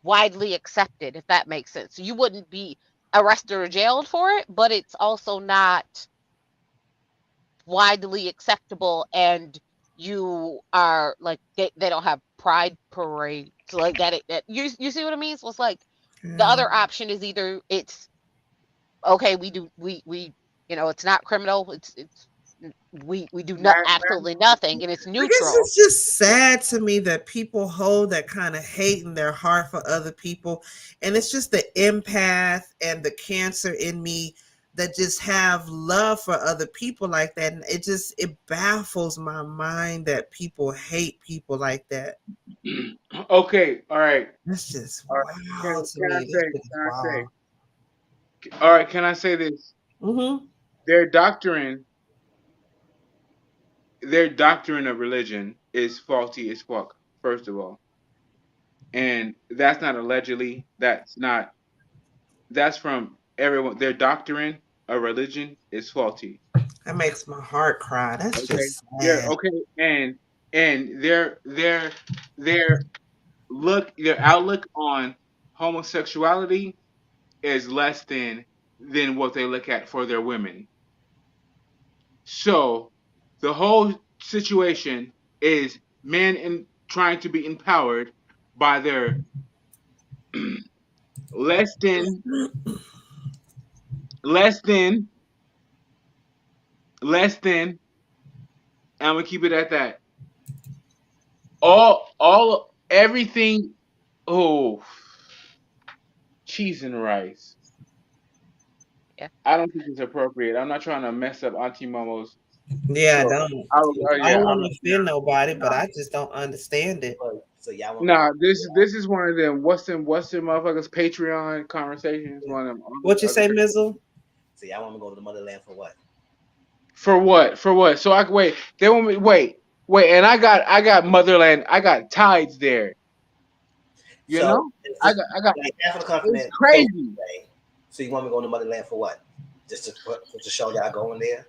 widely accepted, if that makes sense. So you wouldn't be arrested or jailed for it, but it's also not widely acceptable, and you are like they don't have pride parades like that. You see what I mean? So it's like the other option is either it's okay, we it's not criminal, it's we do absolutely nothing, and it's neutral. I guess it's just sad to me that people hold that kind of hate in their heart for other people, and it's just the empath and the cancer in me that just have love for other people like that, and it baffles my mind that people hate people like that. Okay, all right. That's just wow to me. All right, can I say this? Mm-hmm. Their doctrine of religion is faulty as fuck, first of all. And that's not allegedly. That's from everyone. Their doctrine of religion is faulty. That makes my heart cry. That's just sad. Yeah, okay. And and their outlook on homosexuality is less than what they look at for their women. So the whole situation is men trying to be empowered by their less than less than less than. I'm gonna keep it at that. Everything. Oh, cheese and rice. Yeah. I don't think it's appropriate. I'm not trying to mess up Auntie Momo's. Yeah, So, I don't want to offend nobody, but I just don't understand it. So y'all want Nah, this is one of them. What's them motherfuckers Patreon conversations? One of them. What you say, Mizzle? So y'all want me to go to the motherland for what? For what? For what? So I can wait. They want me wait, and I got motherland. I got tides there. You know, I got. Like half of the continent. It's crazy. So you want me to go to the motherland for what? Just to show y'all going there?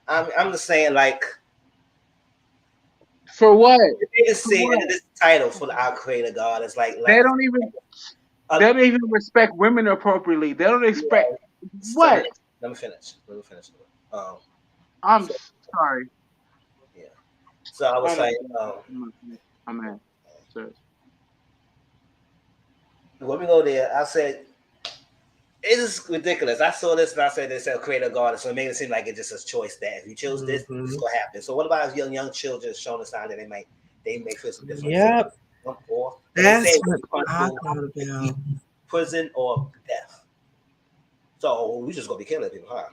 I'm just saying, like, for what? They say that this title for our Creator God is like they don't even respect women appropriately. They don't expect what? Let me finish. I'm sorry. Yeah. So I was saying, I'm at. Sorry. When we go there, I said, it is ridiculous. I saw this and I said they said Creator God, so it made it seem like it's just a choice that if you choose this, it's gonna happen. So what about young children showing a sign that they may feel some different? Yep. Or that's what I thought about. Prison or death. So we just gonna be killing people, huh?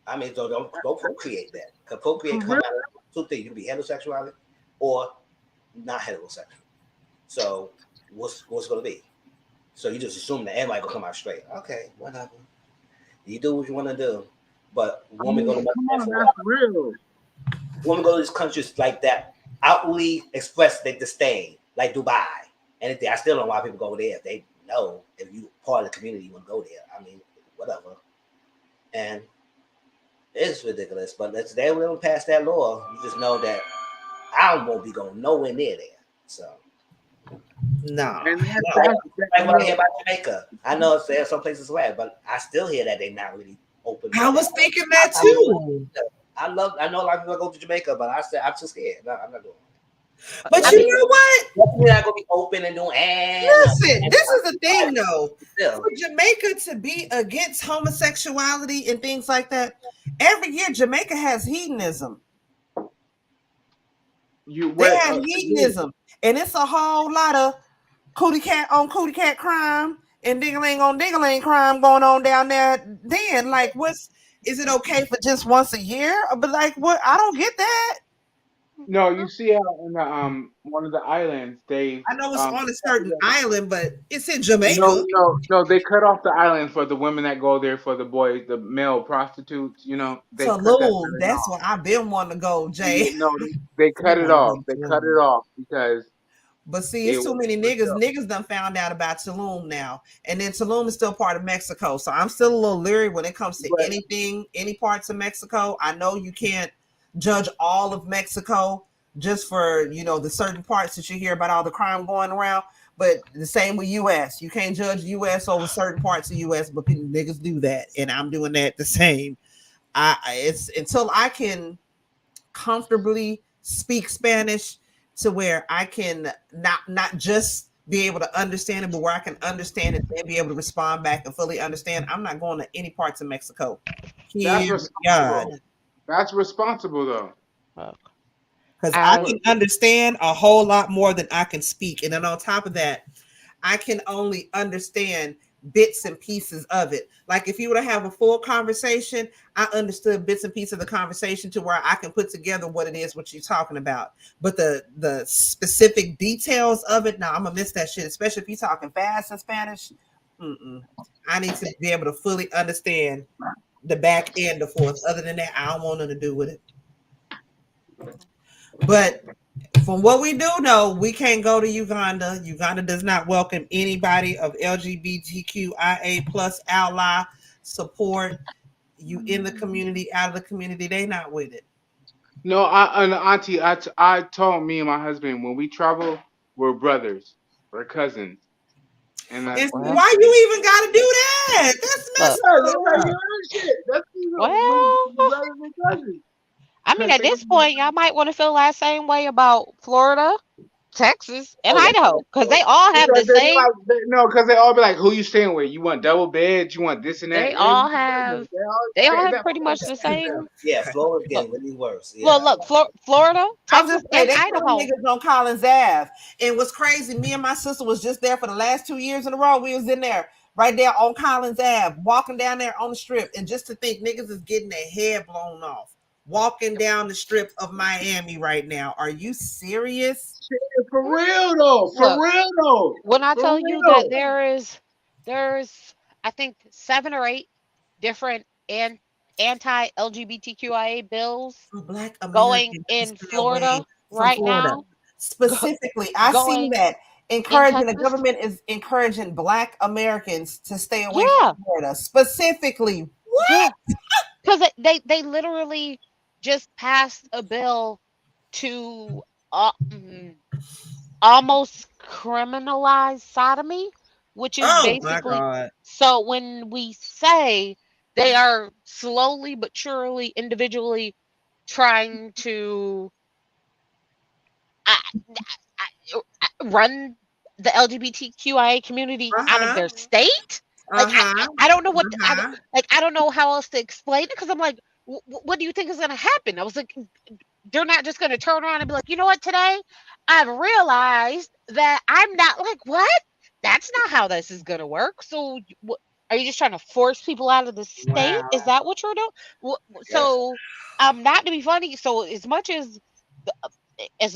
I mean, don't procreate that. Because procreate come out of two things. You can be heterosexuality or not heterosexual. So what's gonna be? So you just assume that everybody gonna come out straight. Okay, whatever. You do what you want to do, but women go to that's real. Women go to these countries like that outwardly express their disdain, like Dubai. Anything. I still don't know why people go there if they know if you part of the community you want to go there. I mean, whatever. And it's ridiculous, but they will pass that law. You just know that I won't be going nowhere near there. So. No. Like what I hear about Jamaica. I know there's some places where, but I still hear that they're not really open. I was thinking that too. I know a lot of people go to Jamaica, but I said I'm too scared. No, I'm not doing it. But you know what? We're not gonna be open and doing. Listen, this is the thing, though. For Jamaica to be against homosexuality and things like that, every year Jamaica has hedonism. They have hedonism, and it's a whole lot of cootie cat crime and ding-a-ling on ding-a-ling crime going on down there. Then, like, is it okay for just once a year? But like, what? I don't get that. No, you see out in the one of the islands, I know it's on a certain island, but it's in Jamaica. No, they cut off the island for the women that go there for the boys, the male prostitutes. You know, they Saloon. That's what I've been wanting to go, Jay. No, they cut it off. They cut it off because. But see, it's too many niggas. Niggas done found out about Tulum now, and then Tulum is still part of Mexico. So I'm still a little leery when it comes to any parts of Mexico. I know you can't judge all of Mexico just for the certain parts that you hear about all the crime going around. But the same with U.S. You can't judge U.S. over certain parts of U.S. But people, niggas do that, and I'm doing that the same. It's until I can comfortably speak Spanish to where I can not just be able to understand it, but where I can understand it and be able to respond back and fully understand. I'm not going to any parts of Mexico. That's responsible though. Because I can understand a whole lot more than I can speak. And then on top of that, I can only understand bits and pieces of it. Like if you were to have a full conversation, I understood bits and pieces of the conversation to where I can put together what it is what you're talking about. But the specific details of it, I'm gonna miss that shit, especially if you're talking fast in Spanish. I need to be able to fully understand the back end of forth. Other than that, I don't want nothing to do with it. But from what we do know, we can't go to Uganda. Uganda does not welcome anybody of LGBTQIA plus ally support. You in the community, out of the community, they not with it. No, auntie, I told me and my husband when we travel, we're brothers, we're cousins, and that's Why you even got to do that? That's messed up. That's Well, brothers and cousins. I mean, at this point, y'all might want to feel that same way about Florida, Texas, and Idaho, because they all have the same. Because they all be like, "Who you staying with? You want double beds? You want this and that?" They all have pretty much the same. Yeah, Florida's getting really worse. Yeah. Well, look, Florida, Texas, and they Idaho. niggas on Collins Ave. And what's crazy, me and my sister was just there for the last 2 years in a row. We was in there, right there on Collins Ave, walking down there on the strip. And just to think niggas is getting their head blown off, walking down the strip of Miami right now. Are you serious? For real though. When I tell you that there's I think 7 or 8 different anti-LGBTQIA bills Black going in Florida right now. Specifically, I seen that the government is encouraging Black Americans to stay away from Florida. Specifically, what? Because they literally just passed a bill to almost criminalize sodomy, which is basically, so when we say they are slowly but surely individually trying to run the LGBTQIA community out of their state. Like I don't know what I don't know how else to explain it, because I'm like, what do you think is going to happen? I was like, they're not just going to turn around and be like, you know what, today I've realized that I'm not, like, what? That's not how this is going to work. So are you just trying to force people out of the state? Wow. Is that what you're doing? So not to be funny. So as much as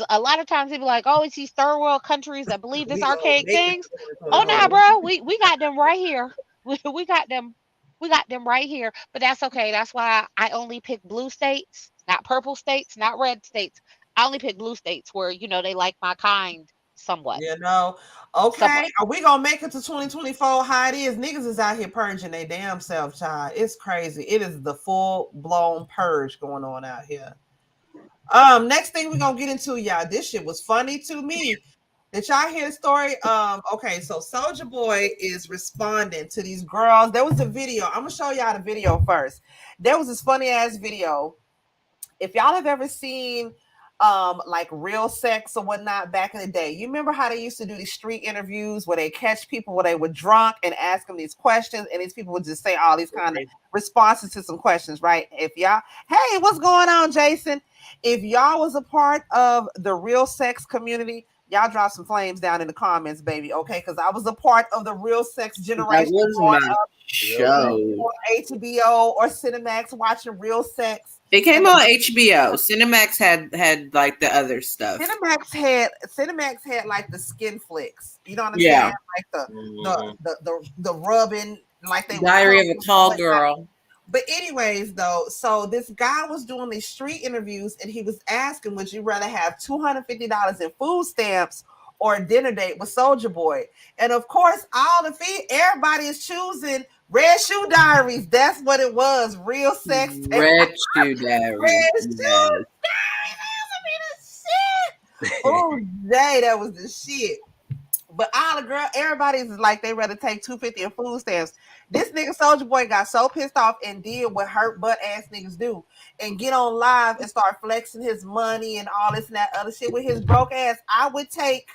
a lot of times people are like, oh, it's these third world countries that believe this archaic things. Oh, nah, bro, we got them right here. We got them. We got them right here. But that's okay. That's why I only pick blue states, not purple states, not red states. I only pick blue states where, they like my kind somewhat. Okay. Somewhat. Are we gonna make it to 2024? How it is? Niggas is out here purging their damn self, child. It's crazy. It is the full blown purge going on out here. Next thing we're gonna get into, y'all. This shit was funny to me. Did y'all hear the story? Okay, so Soulja Boy is responding to these girls. There was a video. I'm gonna show y'all the video first. There was this funny ass video. If y'all have ever seen like Real Sex or whatnot back in the day, you remember how they used to do these street interviews where they catch people where they were drunk and ask them these questions, and these people would just say all these kind of responses to some questions, right? If y'all, hey, what's going on, Jason? If y'all was a part of the Real Sex community, y'all drop some flames down in the comments, baby, okay? Because I was a part of the Real Sex generation. That was my show. On HBO or Cinemax, watching Real Sex. It came on HBO. Cinemax had like the other stuff. Cinemax had like the skin flicks. You know what I'm saying? Like the rubbing, like they Diary of a Tall Girl. But anyways, though, so this guy was doing these street interviews, and he was asking, would you rather have $250 in food stamps or a dinner date with Soulja Boy? And of course, everybody is choosing Red Shoe Diaries. That's what it was. Real Sex. Red Shoe Diaries. Red Shoe Diaries. That was the shit. Oh, day, that was the shit. But all the girl, everybody's like they rather take $250 in food stamps. This nigga Soulja Boy got so pissed off and did what hurt butt ass niggas do, and get on live and start flexing his money and all this and that other shit with his broke ass. I would take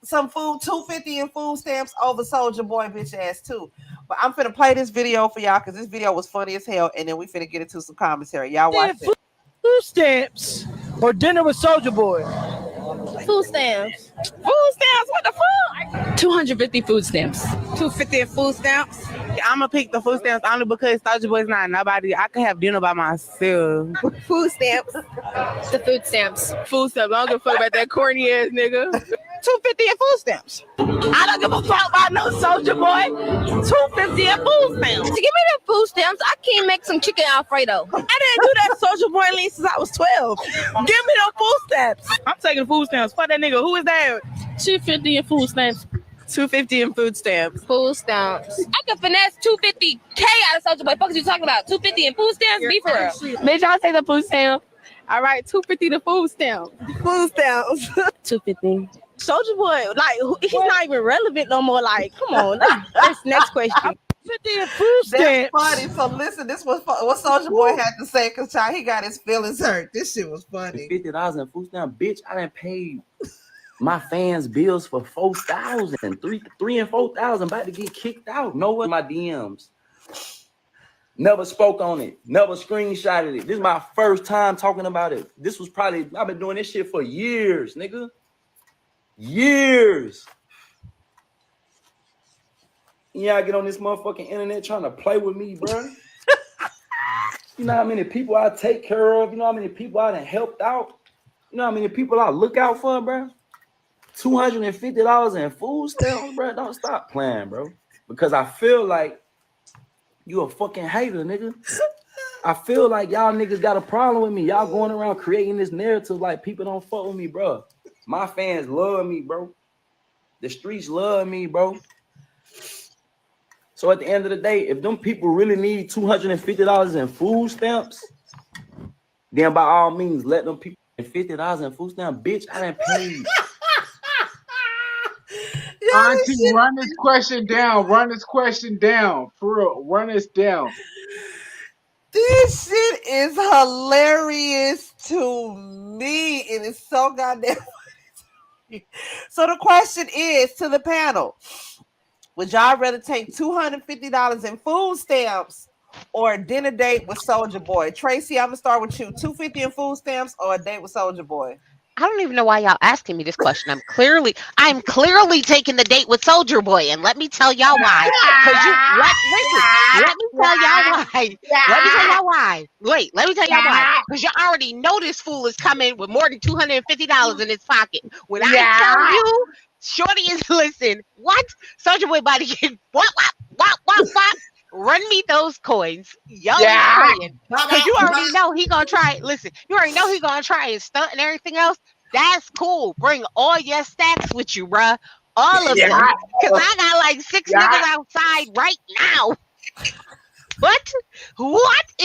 some food, $250 in food stamps over Soulja Boy bitch ass too. But I'm finna play this video for y'all because this video was funny as hell, and then we finna get into some commentary. Y'all watch it. Food stamps or dinner with Soulja Boy? Food stamps. Food stamps? What the fuck? 250 food stamps. 250 in food stamps? I'm gonna pick the food stamps only because Soulja Boy's not nobody. I could have dinner by myself. Food stamps. The food stamps. Food stamps. I don't give a fuck about that corny ass nigga. 250 in food stamps. I don't give a fuck about no Soulja Boy. 250 in food stamps. Give me the food stamps. I can't make some chicken Alfredo. I didn't do that Soulja Boy at least since I was 12. Give me them food stamps. I'm taking food stamps. Fuck that nigga. Who is that? 250 in food stamps. 250 in food stamps. Food stamps. I could finesse 250K out of Soulja Boy. Fuck is you talking about? 250 in food stamps? Be for real. Bitch, I'll take the food stamp. All right, $2.50 the food stamp. Food stamps. $2.50. Soulja Boy, like he's not even relevant no more. Like, come on, let's next question. 50 and food That's stamps. funny. So listen, this was what Soulja Boy had to say because he got his feelings hurt. This shit was funny. $50 in food stamp, bitch. I done paid my fans' bills for 4,000, 3 and 4,000. About to get kicked out. No one in my DMs. Never spoke on it. Never screenshotted it. This is my first time talking about it. This was probably I've been doing this shit for years, nigga. Years. Yeah, I get on this motherfucking internet trying to play with me, bro. You know how many people I take care of? You know how many people I done helped out? You know how many people I look out for, bro? $250 in food stamps, bro. Don't stop playing, bro. Because I feel like you a fucking hater, nigga. I feel like y'all niggas got a problem with me. Y'all going around creating this narrative like people don't fuck with me, bro. My fans love me, bro. The streets love me, bro. So at the end of the day, if them people really need $250 in food stamps, then by all means, let them people $50 in food stamps. Bitch, I done paid. Auntie, run this question down. Run this question down. For real, run this down. This shit is hilarious to me. It is so goddamn funny. So the question is to the panel. Would y'all rather take $250 in food stamps or a dinner date with Soulja Boy? Tracy, I'm gonna start with you. $250 in food stamps or a date with Soulja Boy? I don't even know why y'all asking me this question. I'm clearly taking the date with Soulja Boy, and let me tell y'all why. Let me tell y'all why. Let me tell y'all why. Wait, let me tell y'all why. Because you already know this fool is coming with more than $250 in his pocket. When I tell you, shorty is listen. What? Soulja Boy about to get what? Run me those coins. Y'all praying. Because you already know he gonna try. Listen, you already know he gonna try and stunt and everything else. That's cool. Bring all your stacks with you, bruh. All of them. Because I got like 6 niggas outside right now. What?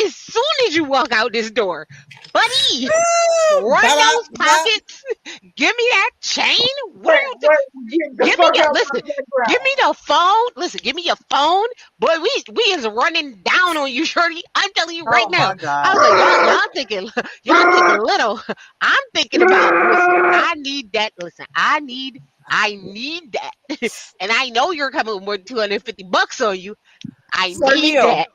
As soon as you walk out this door, buddy, run those pockets. Give me that chain. Give me the phone. Listen, give me your phone. Boy, we is running down on you, shorty. I'm telling you right now. I was like, y'all thinking little. I'm thinking about. Listen, I need that. Listen, I need that. And I know you're coming with more than $250 on you. I need that.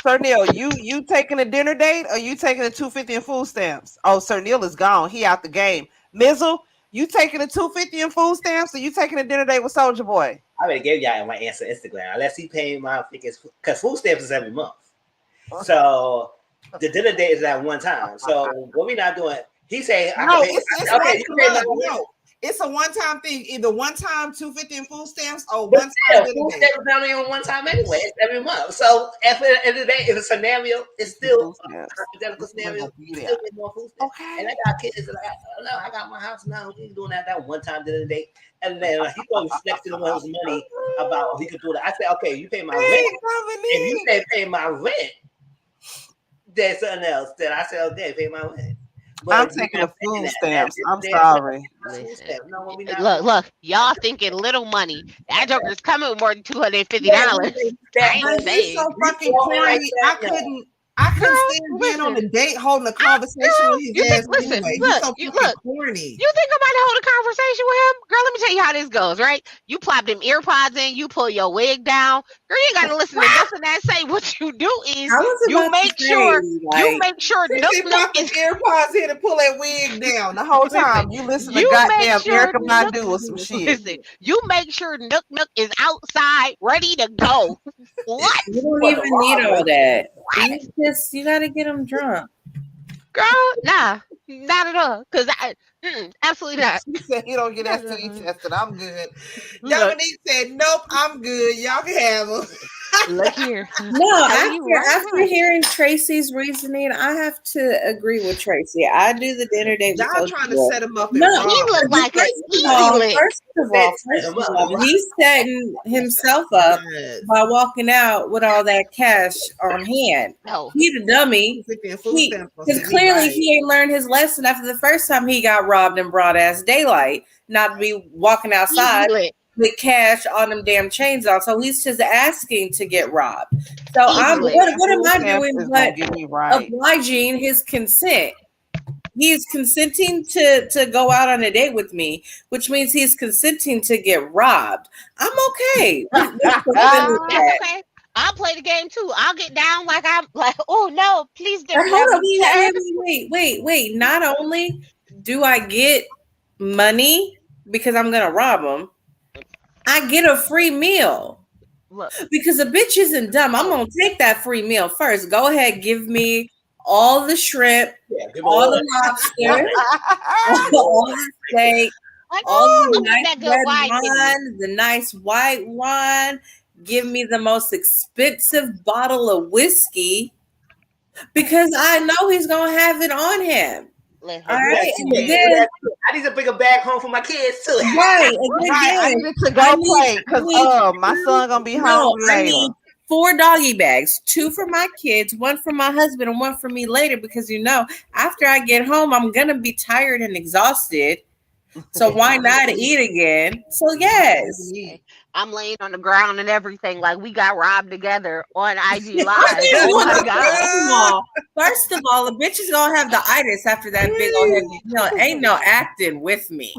Sir Neale, you taking a dinner date or you taking a $250 in food stamps? Oh, Sir Neale is gone. He out the game. Mizzle, you taking a $250 in food stamps or you taking a dinner date with Soulja Boy? I already gave y'all my answer Instagram. Unless he paying my tickets, because food stamps is every month. So the dinner date is at one time. So what we not doing? He say, it's a one-time thing. Either one-time $250 in food stamps or one-time food stamps not even one time anyway. It's every month. So at the end of the day, if a scenario, it's still a hypothetical scenario. You still get more food stamps. Okay. And I got kids that I got my house now. He's doing that one-time dinner date. And then he goes next to the one who's money about he could do that. I said, okay, you pay my rent. If you say pay my rent, there's something else. Then I said, okay, pay my rent. I'm taking the food stamps. I'm sorry. Look, y'all thinking little money. That joker's coming with more than $250. I ain't saying. So fucking corny. I couldn't stand being on the date holding a conversation with his ass. Listen, look, you think I'm about to hold a conversation with him? Girl, let me tell you how this goes, right? You plop them earpods in, you pull your wig down. Girl, you gotta listen to nothing that say. What you do is you make sure Nook is earpods in and pull that wig down the whole time. You listen to goddamn Erica Badu or some shit. Listen, you make sure Nook is outside ready to go. What? You don't even need all that. You gotta get them drunk. Girl, nah, not at all. Cause absolutely not. She said you don't get STD tested. I'm good. Dominique said, nope, I'm good. Y'all can have them. Look here. No, Tell you right after now. hearing Tracy's reasoning, I have to agree with Tracy. I do the dinner date with Y'all Soulja trying to Boy. set him up and No, He rob looked him. like an first of easy all, lick. he's setting himself up Yes. by walking out with all that cash on hand. No. He the dummy. 250 and food stamps gonna Because set me clearly right. he ain't learned his lesson after the first time he got robbed in broad ass daylight, not to be walking outside Easy lick. with cash on them damn chains on. So he's just asking to get robbed. So Easily. what am I Food stamps doing is but gonna get me right. obliging his consent? He's consenting to go out on a date with me, which means he's consenting to get robbed. I'm okay. That's okay. I'll play the game too. I'll get down like I'm like, oh no, please don't. Hold on, wait. Not only do I get money because I'm gonna rob him, I get a free meal. Look. Because a bitch isn't dumb. I'm gonna take that free meal first. Go ahead, give me all the shrimp, all the lobster, all the steak, all the nice red wine, the nice white wine. Give me the most expensive bottle of whiskey because I know he's gonna have it on him. All right, and then I need to bring a bag home for my kids too. Right, and I then need to go play because my son gonna be home I later. need 4 doggy bags, 2 for my kids, 1 for my husband, and 1 for me later. Because after I get home, I'm gonna be tired and exhausted. So why not eat again? So yes. I'm laying on the ground and everything. Like we got robbed together on IG Live. Oh my God. First of all, the bitch is gonna have the itis after that big old heavy meal. Ain't no acting with me.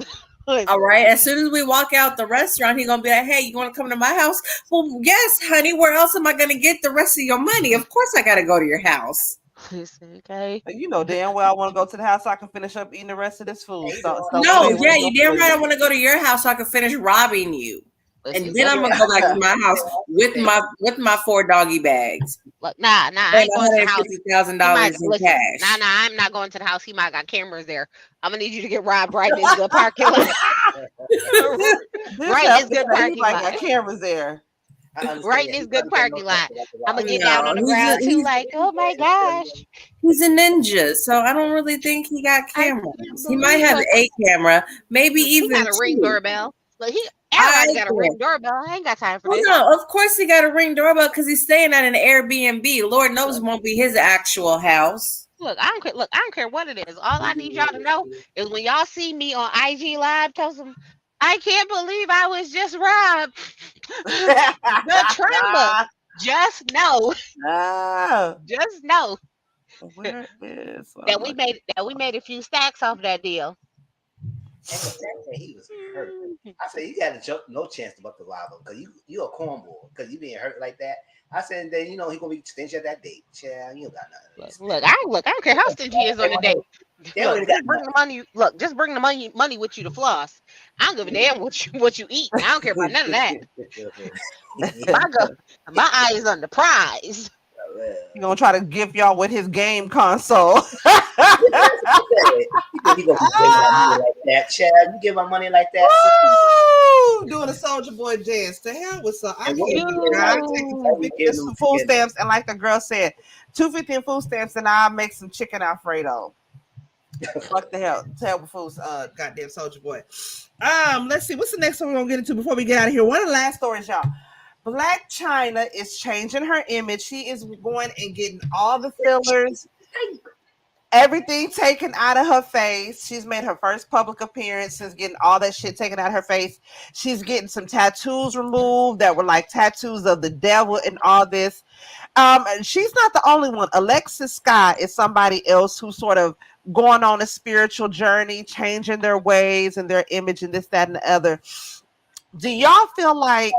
All right. As soon as we walk out the restaurant, he gonna be like, "Hey, you want to come to my house?" Well, yes, honey. Where else am I gonna get the rest of your money? Of course, I gotta go to your house. Okay. You know damn well I want to go to the house so I can finish up eating the rest of this food. No, yeah, you damn right. I want to go to your house so I can finish robbing you, and then I'm gonna go back to my house with my 4 doggy bags. Look, nah, I ain't going to the house. $150,000 in cash. Nah, I'm not going to the house. He might got cameras there. I'm gonna need you to get robbed right in this good parking lot. Right in this good parking lot. Got cameras there. Right in this good parking lot. I'm gonna get down on the ground too, like, oh my gosh. He's a ninja, so I don't really think he got cameras. He might have a camera, maybe even he got a ring doorbell. Look, everybody got a ring doorbell. I ain't got time for this. No, of course he got a ring doorbell because he's staying at an Airbnb. Lord knows it won't be his actual house. Look, I don't care what it is. All I need y'all to know is when y'all see me on IG Live, tell them, I can't believe I was just robbed. The tremble. Just know. Just know that we made a few stacks off that deal. He was hurt. I said, you got no chance to buck the lava because you a cornball because you being hurt like that. I said, then he gonna be stingy at that date. Child, you don't got nothing. Look, I don't care how stingy he is on the date. Just bring the money with you to floss. I don't give a damn what you eat. I don't care about none of that. My eye is on the prize. He gonna try to gift y'all with his game console. You gonna like that, Chad? You give my money like that? Woo! Doing a Soulja Boy dance. To hell with some. I Get some food stamps, and like the girl said, $2.50 in food stamps, and I'll make some chicken Alfredo. Fuck the hell, terrible foods. Goddamn Soulja Boy. Let's see. What's the next one we're gonna get into before we get out of here? One of the last stories, y'all. Blac Chyna is changing her image. She is going and getting all the fillers, everything taken out of her face. She's made her first public appearance since getting all that shit taken out of her face. She's getting some tattoos removed that were like tattoos of the devil and all this. She's not the only one. Alexis Scott is somebody else who's sort of going on a spiritual journey, changing their ways and their image and this, that, and the other. Do y'all feel like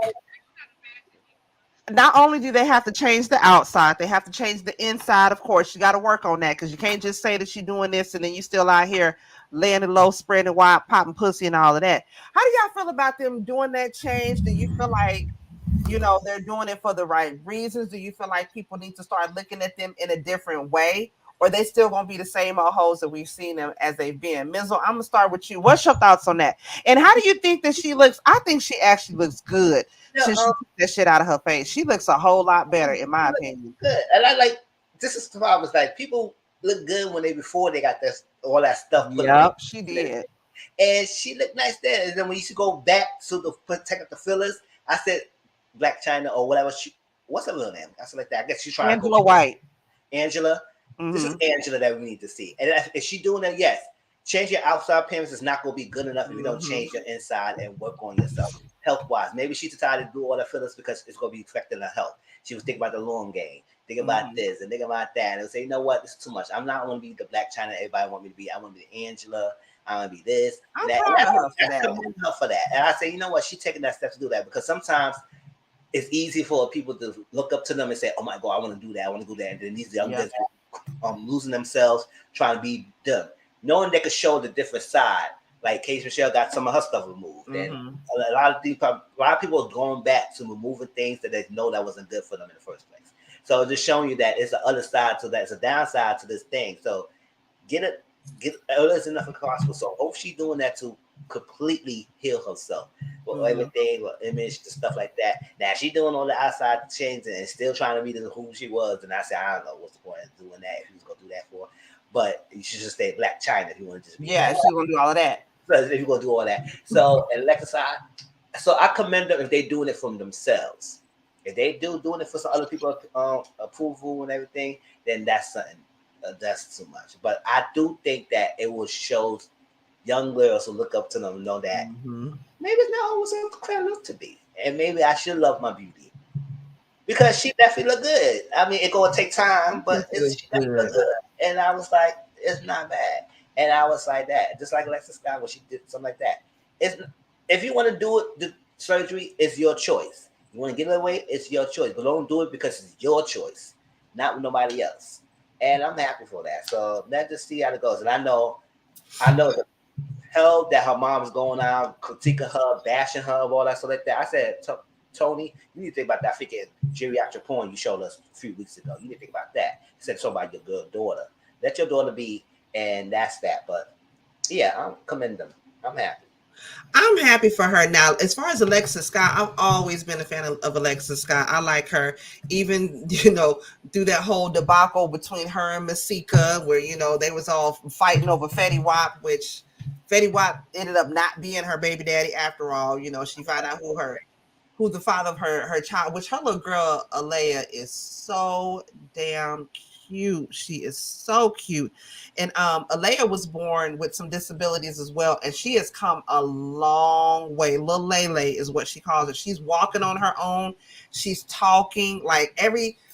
not only do they have to change the outside, they have to change the inside? Of course, you got to work on that because you can't just say that you're doing this and then you still out here laying it low, spreading wide, popping pussy and all of that. How do y'all feel about them doing that change? Do you feel like, they're doing it for the right reasons? Do you feel like people need to start looking at them in a different way? or they still gonna be the same old hoes that we've seen them as they've been? Mizzle, I'm gonna start with you. What's your thoughts on that? And how do you think that she looks? I think she actually looks good since she took that shit out of her face. She looks a whole lot better, in my opinion. Good. And I like this is the problem. It's like people look good when before they got this all that stuff put Yep, she did. And she looked nice there. And then when you used to go back to take out the fillers, I said Blac Chyna or whatever. What's her real name? I said like that. I guess she's trying Angela White. Angela. Mm-hmm. This is Angela that we need to see. And if she doing that, yes. Change your outside appearance is not going to be good enough if you don't change your inside and work on yourself health-wise. Maybe she decided to do all the fillers because it's going to be affecting her health. She was thinking about the long game, thinking about this and thinking about that. And say, you know what? This is too much. I'm not going to be the Blac Chyna everybody want me to be. I want to be the Angela. I want to be this. I'm that. proud of her for that. And I say, you know what? She's taking that step to do that because sometimes it's easy for people to look up to them and say, oh, my God, I want to do that. I want to do that. And then these young girls losing themselves trying to be them. Knowing they could show the different side, like Kate Michelle got some of her stuff removed, and a lot of people are going back to removing things that they know that wasn't good for them in the first place. So just showing you that it's the other side, so that's a downside to this thing. So get there's enough possible. So hope she's doing that to completely heal herself for everything, or image, the stuff like that. Now she's doing all the outside changes and still trying to be who she was. And I said, I don't know what's the point of doing that. If he's gonna do that for. But you should just stay Blac Chyna if you want to just be. Yeah, she's gonna do all of that. If you're gonna do all that. So and Alexis, so I commend them if they're doing it from themselves. If they doing it for some other people approval and everything, then that's something. That's too much. But I do think that it will show young girls who look up to them know that maybe it's not always a clear look to be, and maybe I should love my beauty because she definitely look good. I mean, it's gonna take time, but she definitely look good. And I was like, it's not bad. And I was like that. Just like Alexis Scott when she did something like that. If you want to do it, the surgery is your choice. You want to get it away, it's your choice. But don't do it because it's your choice, not with nobody else. And I'm happy for that. So let's just see how it goes. And I know the hell that her mom's going out, critiquing her, bashing her, all that stuff like that. I said, Tony, you need to think about that freaking geriatric porn you showed us a few weeks ago. You need to think about that. He said something about your good daughter. Let your daughter be, and that's that. But yeah, I'm commending them. I'm happy. I'm happy for her. Now, as far as Alexis Scott, I've always been a fan of Alexis Scott. I like her, even, through that whole debacle between her and Masika, where, they was all fighting over Fetty Wap, which Fetty Wap ended up not being her baby daddy after all. She found out who's the father of her child, which her little girl, Alea, is so damn cute. She is so cute. And Alea was born with some disabilities as well, and she has come a long way. Little Lele is what she calls it. She's walking on her own. She's talking, like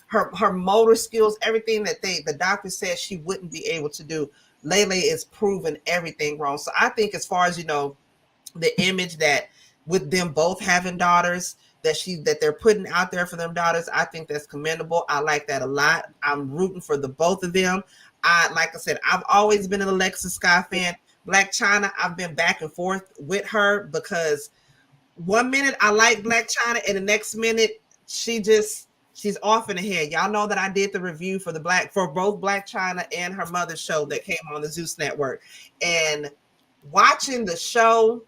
her motor skills, everything that the doctor said she wouldn't be able to do. Lele is proving everything wrong. So I think as far as, the image that with them both having daughters that they're putting out there for them daughters, I think that's commendable. I like that a lot. I'm rooting for the both of them. Like I said, I've always been an Alexis Scott fan. Blac Chyna, I've been back and forth with her because one minute I like Blac Chyna and the next minute she's off in the head. Y'all know that I did the review for both Blac Chyna and her mother's show that came on the Zeus Network. And watching the show,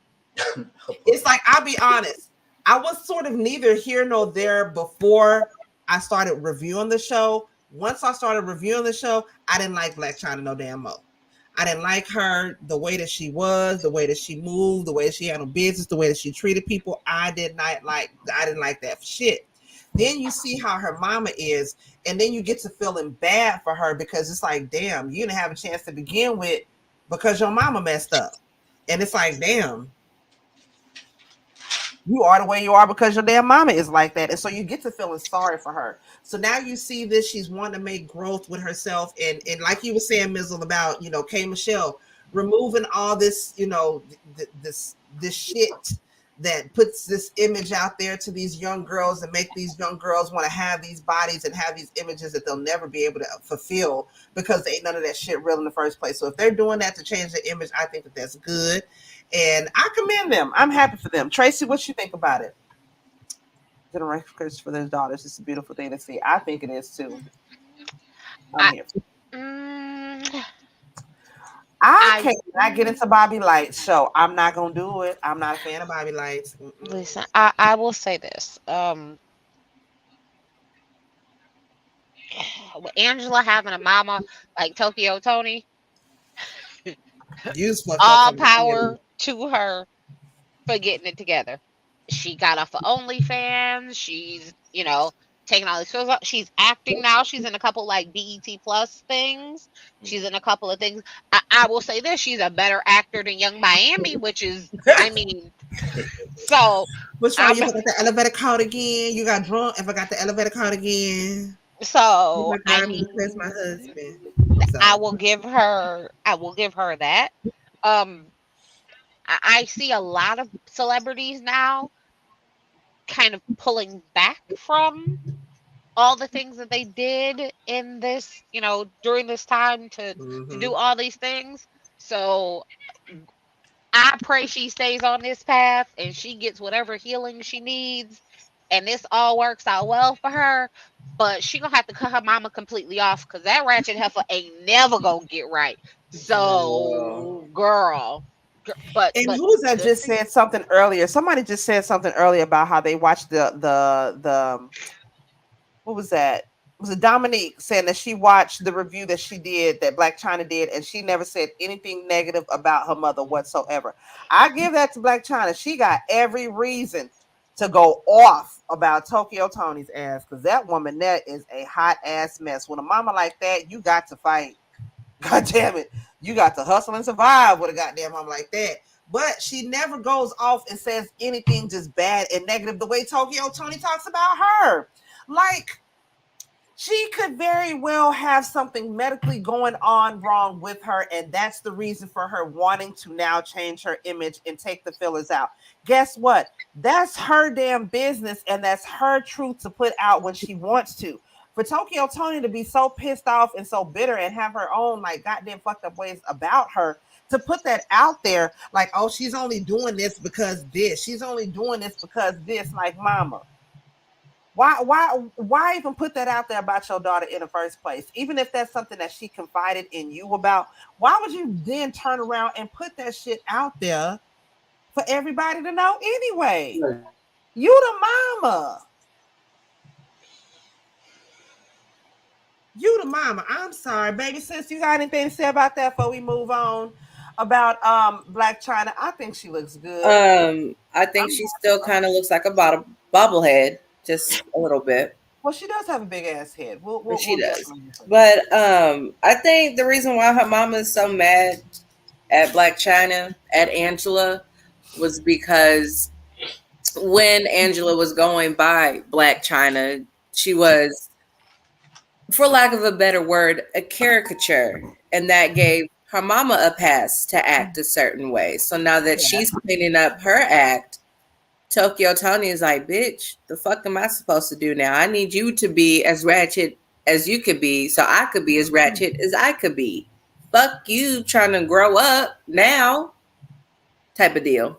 it's like, I'll be honest, I was sort of neither here nor there before I started reviewing the show. Once I started reviewing the show, I didn't like Blac Chyna no damn mo. I didn't like her, the way that she was, the way that she moved, the way that she handled business, the way that she treated people. I didn't like that shit. Then you see how her mama is, and then you get to feeling bad for her because it's like, damn, you didn't have a chance to begin with because your mama messed up. And it's like, damn, you are the way you are because your damn mama is like that. And so you get to feeling sorry for her. So now you see this, she's wanting to make growth with herself. And like you were saying, Mizzle, about, K. Michelle, removing all this, this shit that puts this image out there to these young girls and make these young girls want to have these bodies and have these images that they'll never be able to fulfill because ain't none of that shit real in the first place. So if they're doing that to change the image, I think that that's good. And I commend them. I'm happy for them. Tracy, what you think about it? Generations for their daughters. It's a beautiful thing to see. I think it is too. I'm here. I cannot get into Bobby Lights show. I'm not gonna do it. I'm not a fan of Bobby Lights. Listen, I will say this. With Angela having a mama like Tokyo Tony, You was fucked up all from the power to her for getting it together. She got off of OnlyFans. She's, taking all these shows up. She's acting now. She's in a couple like BET Plus things. She's in a couple of things. I will say this: she's a better actor than Young Miami, which is, I mean, so. What's wrong? You forgot the elevator code again. You got drunk and forgot the elevator code again. So I mean, that's my husband. So. I will give her that. I see a lot of celebrities now kind of pulling back from all the things that they did in this, during this time to do all these things. So I pray she stays on this path and she gets whatever healing she needs and this all works out well for her. But she gonna have to cut her mama completely off because that ratchet heifer ain't never gonna get right. So, girl. But who's that just said something earlier? Somebody just said something earlier about how they watched the what was that? Was it Dominique saying that she watched the review that she did, that Blac Chyna did, and she never said anything negative about her mother whatsoever. I give that to Blac Chyna. She got every reason to go off about Tokyo Tony's ass because that woman there is a hot ass mess. When a mama like that, you got to fight. God damn it. You got to hustle and survive with a goddamn mama like that. But she never goes off and says anything just bad and negative the way Tokyo Tony talks about her. Like, she could very well have something medically going on wrong with her, and that's the reason for her wanting to now change her image and take the fillers out. Guess what? That's her damn business, and that's her truth to put out when she wants to. For Tokyo Tony to be so pissed off and so bitter and have her own like goddamn fucked up ways about her, to put that out there like, oh, she's only doing this because this. She's only doing this because this. Like, mama. Why even put that out there about your daughter in the first place? Even if that's something that she confided in you about, why would you then turn around and put that shit out there for everybody to know anyway? You the mama. You the mama. I'm sorry, baby. Sis, you got anything to say about that before we move on? About Blac Chyna? I think she looks good. I think she still kind of looks like a bobblehead. Just a little bit. Well, she does have a big ass head. She does. But I think the reason why her mama is so mad at Blac Chyna, at Angela, was because when Angela was going by Blac Chyna, she was, for lack of a better word, a caricature. And that gave her mama a pass to act a certain way. So now that she's cleaning up her act, Tokyo Tony is like, bitch, the fuck am I supposed to do now? I need you to be as ratchet as you could be so I could be as ratchet as I could be. Fuck you trying to grow up now type of deal.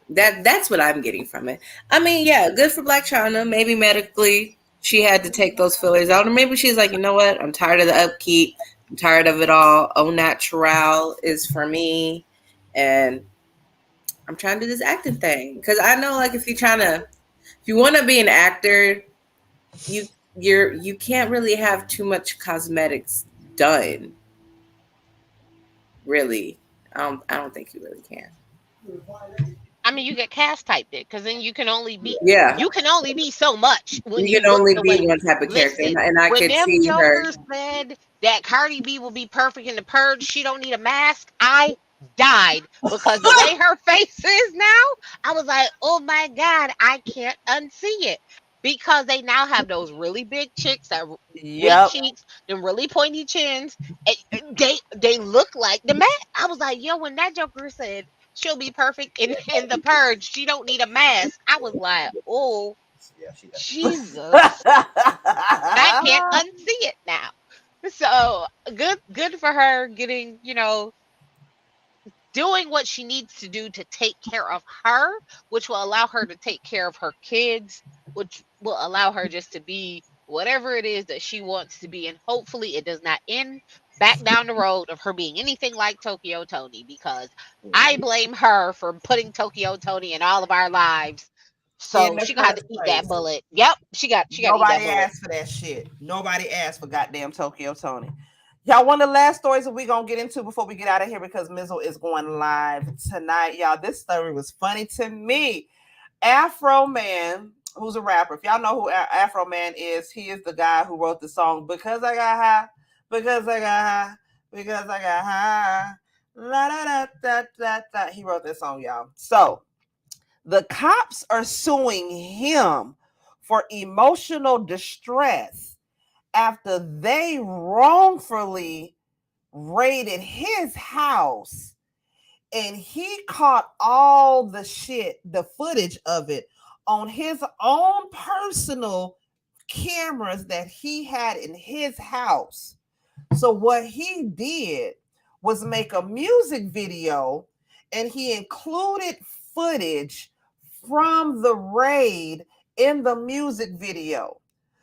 That's what I'm getting from it. I mean, yeah, good for Blac Chyna. Maybe medically she had to take those fillers out. Or maybe she's like, you know what? I'm tired of the upkeep. I'm tired of it all. Au natural is for me. And I'm trying to do this acting thing because I know, like, if you want to be an actor, you can't really have too much cosmetics done. Really, I don't think you really can. I mean, you get cast typed it because then you can only be so much. When you can only be one type of character, and I could see her. Said that Cardi B will be perfect in The Purge. She don't need a mask. I died because the way her face is now, I was like, oh my God, I can't unsee it. Because they now have those really big chicks that big cheeks, them really pointy chins. They look like the man. I was like, yo, when that Joker said she'll be perfect in The Purge, she don't need a mask, I was like, oh, Jesus. I can't unsee it now. So good for her getting, doing what she needs to do to take care of her, which will allow her to take care of her kids, which will allow her just to be whatever it is that she wants to be. And hopefully it does not end back down the road of her being anything like Tokyo Tony, because I blame her for putting Tokyo Tony in all of our lives. In So the she gonna have to first eat that place. bullet. Yep, she got to eat that Nobody bullet. asked for that shit. Nobody asked for goddamn Tokyo Tony. Y'all, one of the last stories that we're gonna get into before we get out of here, because Mizzle is going live tonight. Y'all, this story was funny to me. Afroman, who's a rapper. If y'all know who Afroman is, he is the guy who wrote the song Because I Got High, Because I Got High, Because I Got High. La, da, da, da, da, da. He wrote that song, y'all. So the cops are suing him for emotional distress after they wrongfully raided his house, and he caught all the shit, the footage of it, on his own personal cameras that he had in his house. So what he did was make a music video, and he included footage from the raid in the music video.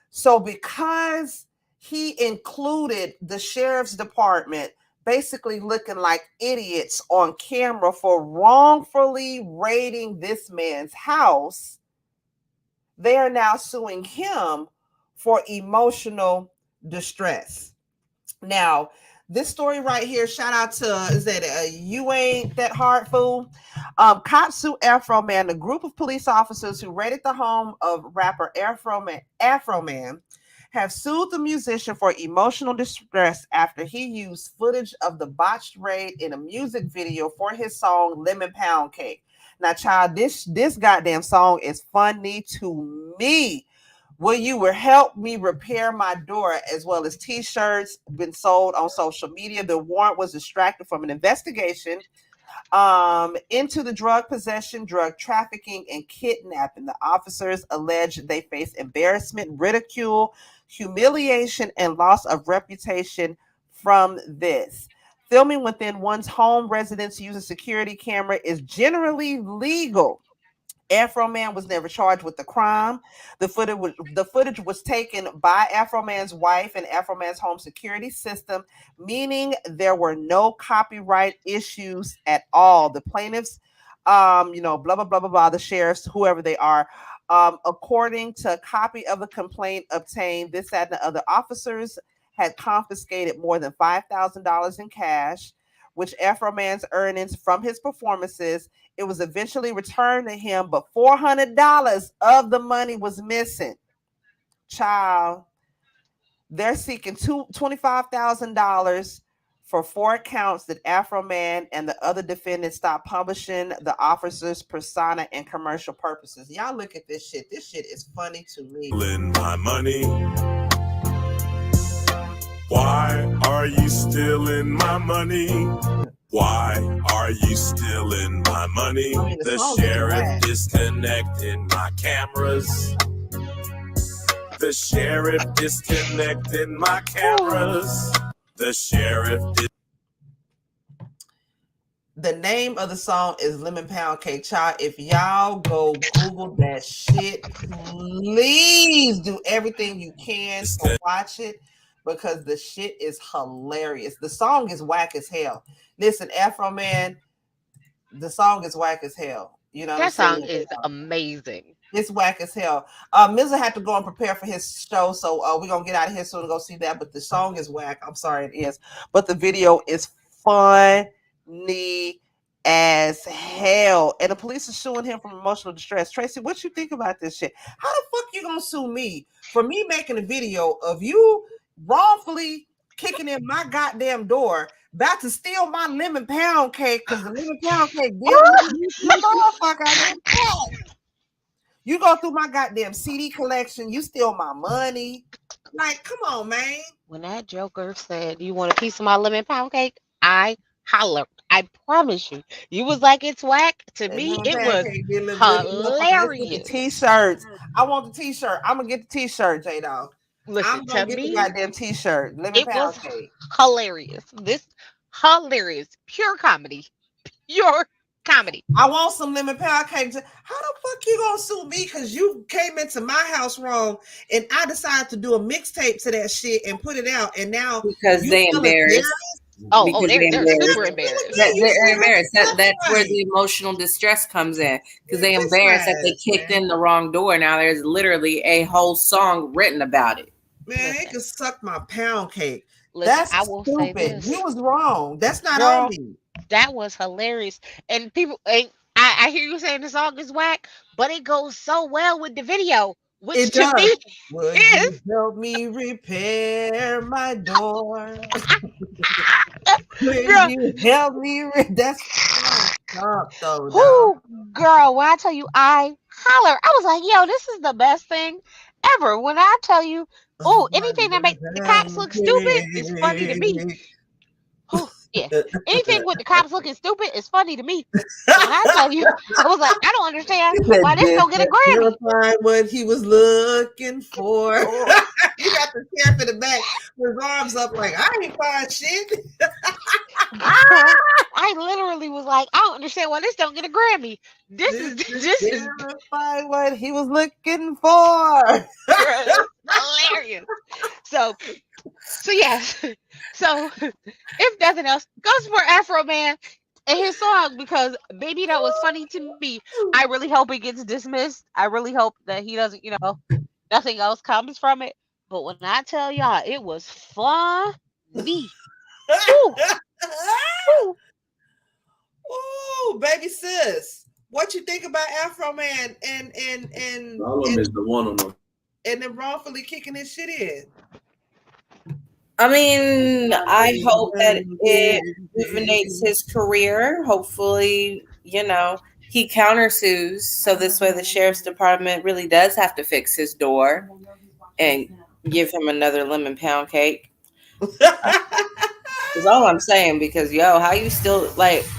So because he included the sheriff's department basically looking like idiots on camera for wrongfully raiding this man's house, they are now suing him for emotional distress. Now, this story right here, shout out to, is that You Ain't That Hard Fool? Cops sue Afroman. The group of police officers who raided the home of rapper Afroman have sued the musician for emotional distress after he used footage of the botched raid in a music video for his song Lemon Pound Cake. Now, child, this goddamn song is funny to me. Will you help me repair my door, as well as t-shirts been sold on social media. The warrant was distracted from an investigation into the drug possession, drug trafficking, and kidnapping. The officers allege they face embarrassment, ridicule, humiliation, and loss of reputation from this. Filming within one's home residence using security camera is generally legal. Afroman was never charged with the crime. The footage was taken by Afroman's wife and Afroman's home security system, meaning there were no copyright issues at all. The plaintiffs, blah, blah, blah, blah, blah, the sheriffs, whoever they are, according to a copy of the complaint obtained, this, that, and the other officers had confiscated more than $5,000 in cash, which Afroman's earnings from his performances. It was eventually returned to him, but $400 of the money was missing. Child, they're seeking $25,000 for 4 counts that Afroman and the other defendants stopped publishing the officers' persona and commercial purposes. Y'all look at this shit. This shit is funny to me. My money. Why are you stealing my money? Why are you stealing my money? The sheriff disconnected my cameras. The sheriff disconnected my cameras. The sheriff did. The name of the song is Lemon Pound Cake. Child, if y'all go Google that shit, please do everything you can to watch it, because the shit is hilarious. The song is whack as hell. Listen, Afroman, the song is whack as hell. You know, that song is amazing. It's whack as hell. Mizzle had to go and prepare for his show, so we're gonna get out of here soon and go see that. But the song is whack. I'm sorry, it is. But the video is funny as hell, and the police are suing him from emotional distress. Tracy, what you think about this shit? How the fuck you gonna sue me for me making a video of you wrongfully kicking in my goddamn door, about to steal my lemon pound cake, because the lemon pound cake you go through my goddamn CD collection, you steal my money. Like, come on, man. When that joker said, "You want a piece of my lemon pound cake?" I hollered. I promise you. You was like, it's whack. To me, it was hilarious. T-shirts. I want the t-shirt. I'm gonna get the t-shirt, J-Dog. I'm gonna get the goddamn t-shirt. Lemon pound cake. Hilarious. This hilarious. Pure comedy. Pure Comedy. I want some lemon pound cake. How the fuck you gonna sue me? Because you came into my house wrong, and I decided to do a mixtape to that shit and put it out, and now because they embarrassed. Oh, they're super embarrassed. They're embarrassed. That's where the emotional distress comes in, because they embarrassed that they kicked in the wrong door. Now there's literally a whole song written about it. Man, they can suck my pound cake. Listen, That's I will say this. You was wrong. That's not Girl, on me. That was hilarious. And people, I hear you saying the song is whack, but it goes so well with the video, which It to does. me Would is you help me repair my door? Would Girl. you help me? That's up though. Who, girl, when I tell you I holler, I was like, yo, this is the best thing ever. When I tell you, oh, anything that makes the cops look stupid is funny to me. Oh, yeah. Anything with the cops looking stupid is funny to me. So when I tell you, I was like, I don't understand why this don't get a Grammy. Find what he was looking for. You got the cap in the back, with his arms up like, I ain't find shit. I literally was like, I don't understand why this don't get a Grammy. This is find what he was looking for. Hilarious. So yes. So if nothing else, go support Afroman and his song, because baby, that was funny to me. I really hope it gets dismissed. I really hope that he doesn't, nothing else comes from it. But when I tell y'all, it was funny. Ooh. Ooh, baby sis, what you think about Afroman and all of them is the one on them, and then wrongfully kicking his shit in? I mean, I hope that it rejuvenates his career. Hopefully, he countersues, so this way the sheriff's department really does have to fix his door and give him another lemon pound cake. That's all I'm saying, because how you still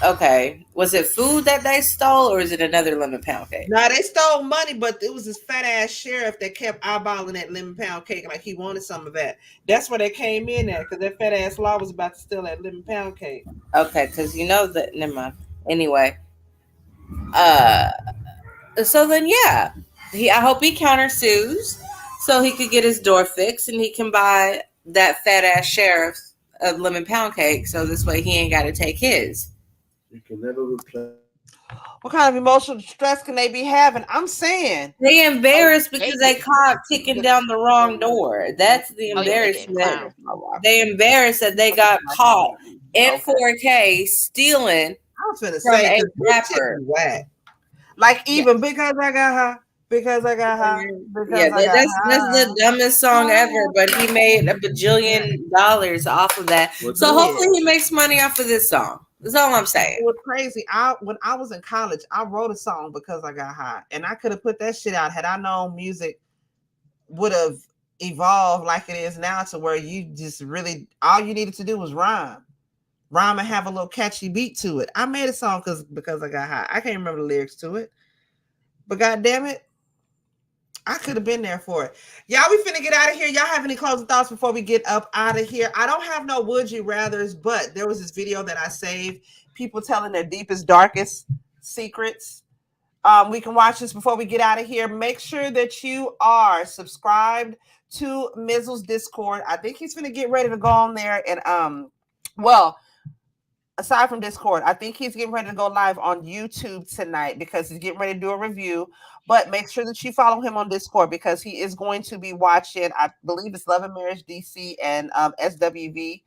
okay, was it food that they stole, or is it another lemon pound cake? Nah, they stole money, but it was this fat ass sheriff that kept eyeballing that lemon pound cake like he wanted some of that. That's where they came in at, because that fat ass law was about to steal that lemon pound cake. Okay, because that, never mind. Anyway, so then I hope he countersues so he could get his door fixed and he can buy that fat ass sheriff's of lemon pound cake, so this way he ain't got to take his. You can never replace. What kind of emotional distress can they be having? I'm saying they embarrassed because they caught kicking down the wrong door. That's the embarrassment. They embarrassed that they got caught in 4K stealing. I was gonna say a rapper. Like even because I got high. Because I got high. That's the dumbest song ever, but he made $1 bajillion off of that. So hopefully he makes money off of this song. That's all I'm saying. It was crazy. When I was in college, I wrote a song because I got high, and I could have put that shit out had I known music would have evolved like it is now, to where you just really all you needed to do was rhyme and have a little catchy beat to it. I made a song because I got high. I can't remember the lyrics to it, but god damn it, I could have been there for it. Y'all, we finna get out of here. Y'all have any closing thoughts before we get up out of here? I don't have no would you rathers, but there was this video that I saved. People telling their deepest, darkest secrets. We can watch this before we get out of here. Make sure that you are subscribed to Mizzle's Discord. I think he's finna get ready to go on there. And aside from Discord, I think he's getting ready to go live on YouTube tonight because he's getting ready to do a review. But make sure that you follow him on Discord because he is going to be watching, I believe it's Love and Marriage DC and SWV.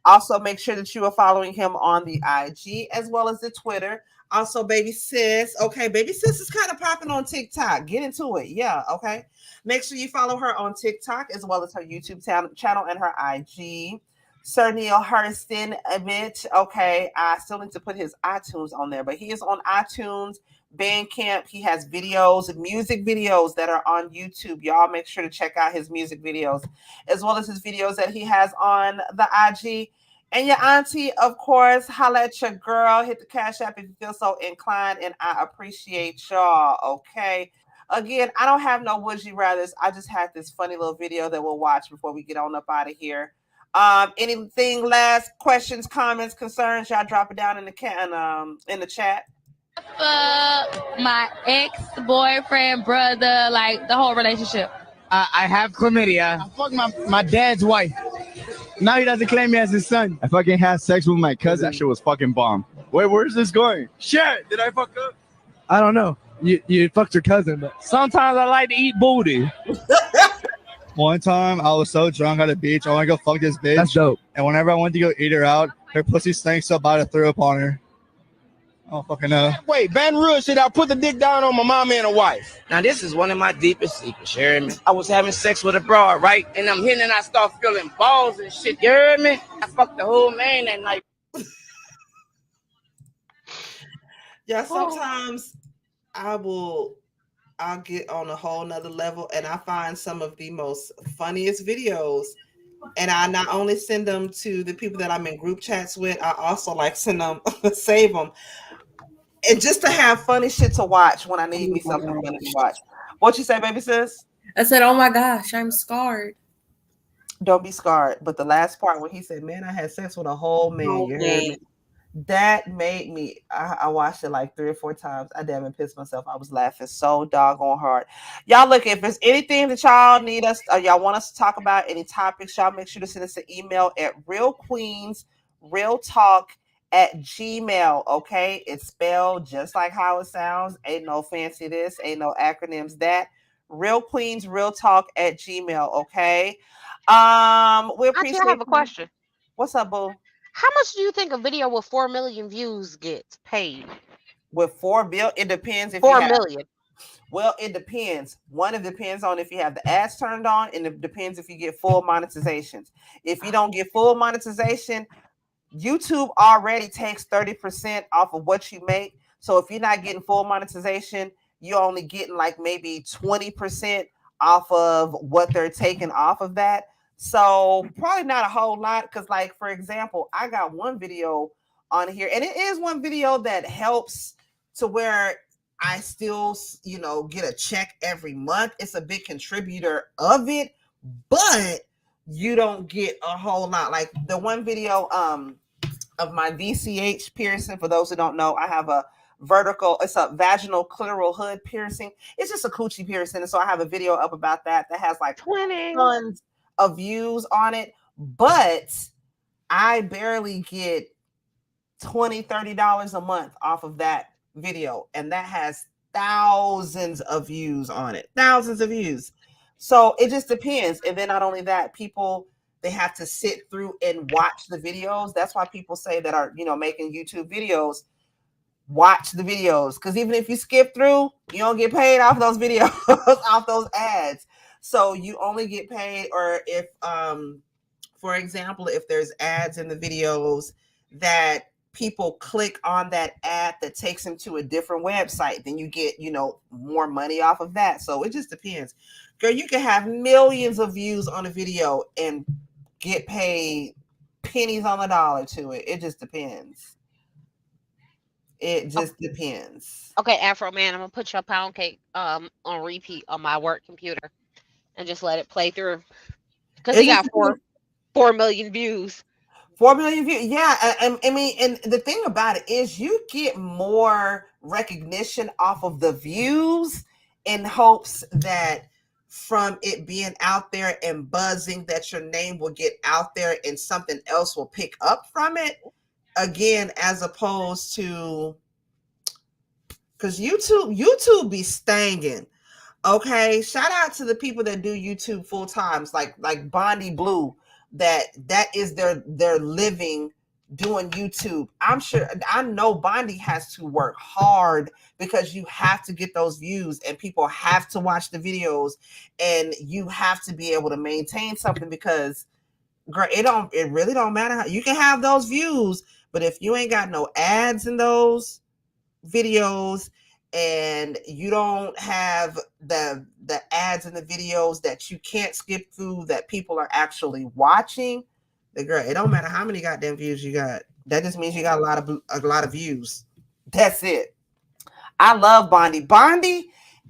Also, make sure that you are following him on the IG as well as the Twitter. Also, baby sis. Okay, baby sis is kind of popping on TikTok. Get into it. Yeah, okay. Make sure you follow her on TikTok as well as her YouTube channel and her IG. Sir Neale Hurston Bih. Okay, I still need to put his iTunes on there, but he is on iTunes, Bandcamp. He has videos, music videos that are on YouTube. Y'all make sure to check out his music videos as well as his videos that he has on the IG. And your auntie, of course, holla at your girl. Hit the Cash App if you feel so inclined, and I appreciate y'all. Okay. Again, I don't have no would you rathers. I just had this funny little video that we'll watch before we get on up out of here. Anything last questions, comments, concerns? Y'all drop it down in the chat. My ex-boyfriend, brother, like the whole relationship. I have chlamydia. I fucked my dad's wife. Now he doesn't claim me as his son. I fucking had sex with my cousin. That shit was fucking bomb. Wait, where's this going? Shit, did I fuck up? I don't know. You fucked your cousin, but sometimes I like to eat booty. One time I was so drunk at the beach, I want to go fuck this bitch. That's dope. And whenever I went to go eat her out, her pussy stank so bad I threw up on her. I don't fucking know. Wait, Baton Rouge shit, I put the dick down on my mama and a wife. Now, this is one of my deepest secrets, you heard me? I was having sex with a broad, right? And I'm hitting and I start feeling balls and shit, you heard me? I fucked the whole man that night. Yeah, sometimes I'll get on a whole nother level and I find some of the most funniest videos. And I not only send them to the people that I'm in group chats with, I also like send them, save them. And just to have funny shit to watch when I need me something funny to watch. What you say, baby sis? I said, oh my gosh, I'm scarred. Don't be scarred. But the last part when he said, man, I had sex with a whole man. You heard me? That made me, I watched it like 3 or 4 times. I damn it pissed myself. I was laughing so doggone hard. Y'all look, if there's anything that y'all need us, or y'all want us to talk about, any topics, y'all make sure to send us an email at realqueensrealtalk@gmail.com. Okay, it's spelled just like how it sounds. Ain't no fancy this, ain't no acronyms that. realqueensrealtalk@gmail.com. Okay. We appreciate. I have a question. What's up, boo? How much do you think a video with 4 million views gets paid? With 4 billion, it depends. If 4 million. Well, it depends. One, it depends on if you have the ads turned on, and it depends if you get full monetizations. If you don't get full monetization, YouTube already takes 30% off of what you make. So if you're not getting full monetization, you're only getting like maybe 20% off of what they're taking off of that. So probably not a whole lot, because like, for example, I got one video on here, and it is one video that helps to where I still, get a check every month. It's a big contributor of it, but you don't get a whole lot. Like the one video of my VCH piercing, for those who don't know, I have it's a vaginal clitoral hood piercing. It's just a coochie piercing. And so I have a video up about that has like 20 tons of views on it, but I barely get $20-$30 a month off of that video, and that has thousands of views on it. Thousands of views. So it just depends. And then not only that, people, they have to sit through and watch the videos. That's why people say that are making YouTube videos, watch the videos, because even if you skip through, you don't get paid off those videos, off those ads. So you only get paid, or if, for example, if there's ads in the videos that people click on that ad that takes them to a different website, then you get, more money off of that. So it just depends. Girl, you can have millions of views on a video and get paid pennies on the dollar to it. It just depends. It just depends. Okay, Afroman, I'm gonna put your pound cake on repeat on my work computer and just let it play through, because he got 4 million views. 4 million views. Yeah, I mean, and the thing about it is you get more recognition off of the views in hopes that from it being out there and buzzing, that your name will get out there and something else will pick up from it. Again, as opposed to, because YouTube be stanging. Okay, shout out to the people that do YouTube full times, like Bondi Blue. That is their living doing YouTube. I know Bondi has to work hard, because you have to get those views and people have to watch the videos, and you have to be able to maintain something, because girl, it really don't matter how you can have those views, but if you ain't got no ads in those videos, and you don't have the ads in the videos that you can't skip through, that people are actually watching, the girl, it don't matter how many goddamn views you got. That just means you got a lot of views. That's it. I love Bondi,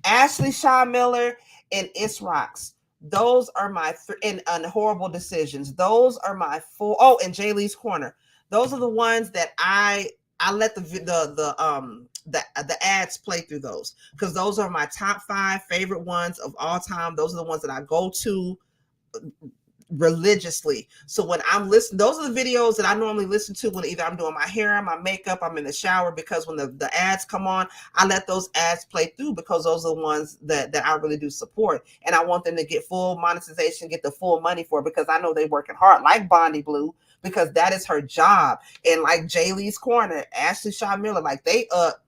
Ashley Shaw Miller, and Isrox. Those are my and Horrible Decisions. Those are my 4. Oh, and Jay Lee's Corner. Those are the ones that I let the the ads play through those, because those are my top 5 favorite ones of all time. Those are the ones that I go to religiously. So when I'm listening, those are the videos that I normally listen to when either I'm doing my hair, my makeup, I'm in the shower, because when the ads come on, I let those ads play through, because those are the ones that I really do support. And I want them to get full monetization, get the full money for it, because I know they're working hard, like Bondi Blue, because that is her job. And like Jay Lee's Corner, Ashley Shaw Miller, like they up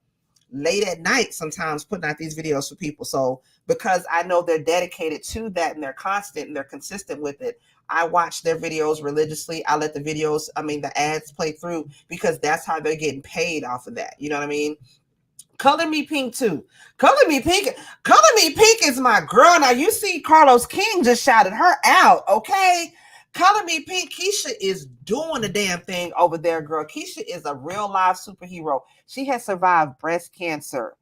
late at night sometimes putting out these videos for people. So because I know they're dedicated to that and they're constant and they're consistent with it, I watch their videos religiously. I let the ads play through, because that's how they're getting paid off of that. You know what I mean? Color Me Pink too. Color Me Pink is my girl. Now you see Carlos King just shouted her out, okay? Color Me Pink, Keisha is doing the damn thing over there, girl. Keisha is a real live superhero. She has survived breast cancer,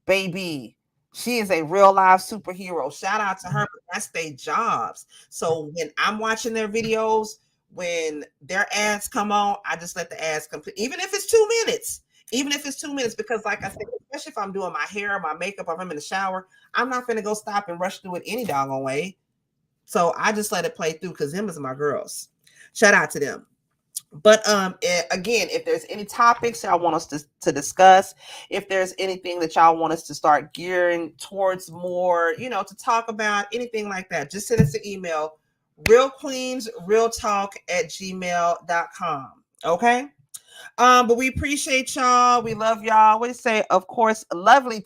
baby. She is a real live superhero. Shout out to her, but that's their jobs. So when I'm watching their videos, when their ads come on, I just let the ads complete, even if it's 2 minutes. Because like I said, especially if I'm doing my hair, my makeup, or if I'm in the shower, I'm not going to go stop and rush through it any doggone way. So I just let it play through, because them is my girls. Shout out to them. But again, if there's any topics y'all want us to discuss, if there's anything that y'all want us to start gearing towards more, to talk about, anything like that, just send us an email, realqueensrealtalk@gmail.com. Okay? But we appreciate y'all. We love y'all. We say, of course, Lovely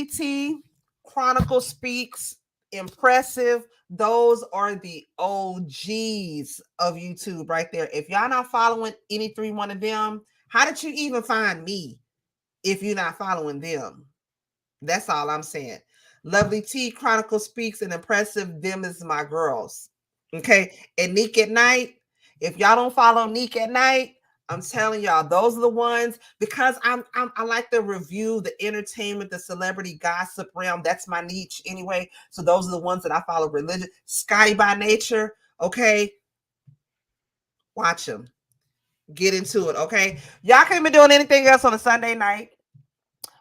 T, Chronicle Speaks, Impressive. Those are the OGs of YouTube right there. If y'all not following any one of them, how did you even find me if you're not following them? That's all I'm saying. Lovely T, Chronicle Speaks, and Impressive, them is my girls. Okay. And Neek at Night, if y'all don't follow Neek at Night, I'm telling y'all, those are the ones, because I like the review, the entertainment, the celebrity gossip realm. That's my niche anyway. So those are the ones that I follow. Religion, Scotty by Nature. Okay, watch them. Get into it. Okay, y'all can't be doing anything else on a Sunday night,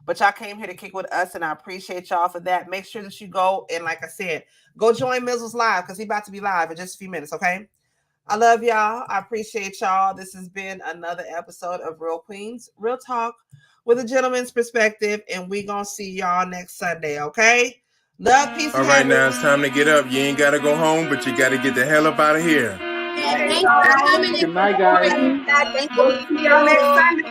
but y'all came here to kick with us, and I appreciate y'all for that. Make sure that you go, and like I said, go join Mizzle's live, because he's about to be live in just a few minutes. Okay. I love y'all. I appreciate y'all. This has been another episode of Real Queens Real Talk with a gentleman's perspective, and we gonna see y'all next Sunday, okay? Love, peace. All right, now it's time to get up. You ain't gotta go home, but you gotta get the hell up out of here. Good night, guys. Thank you. See y'all next Sunday.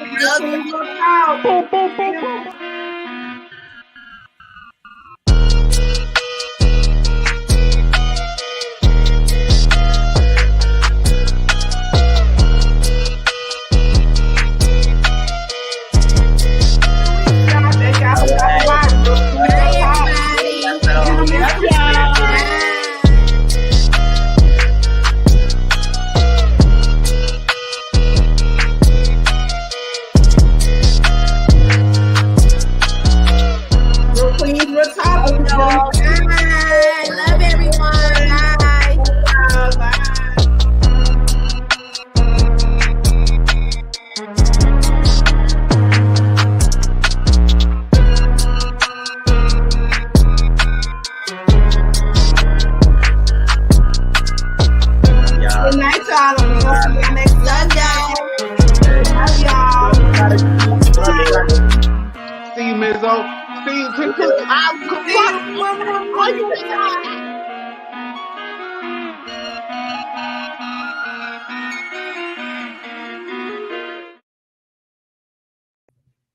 See you, Mizzle. See you.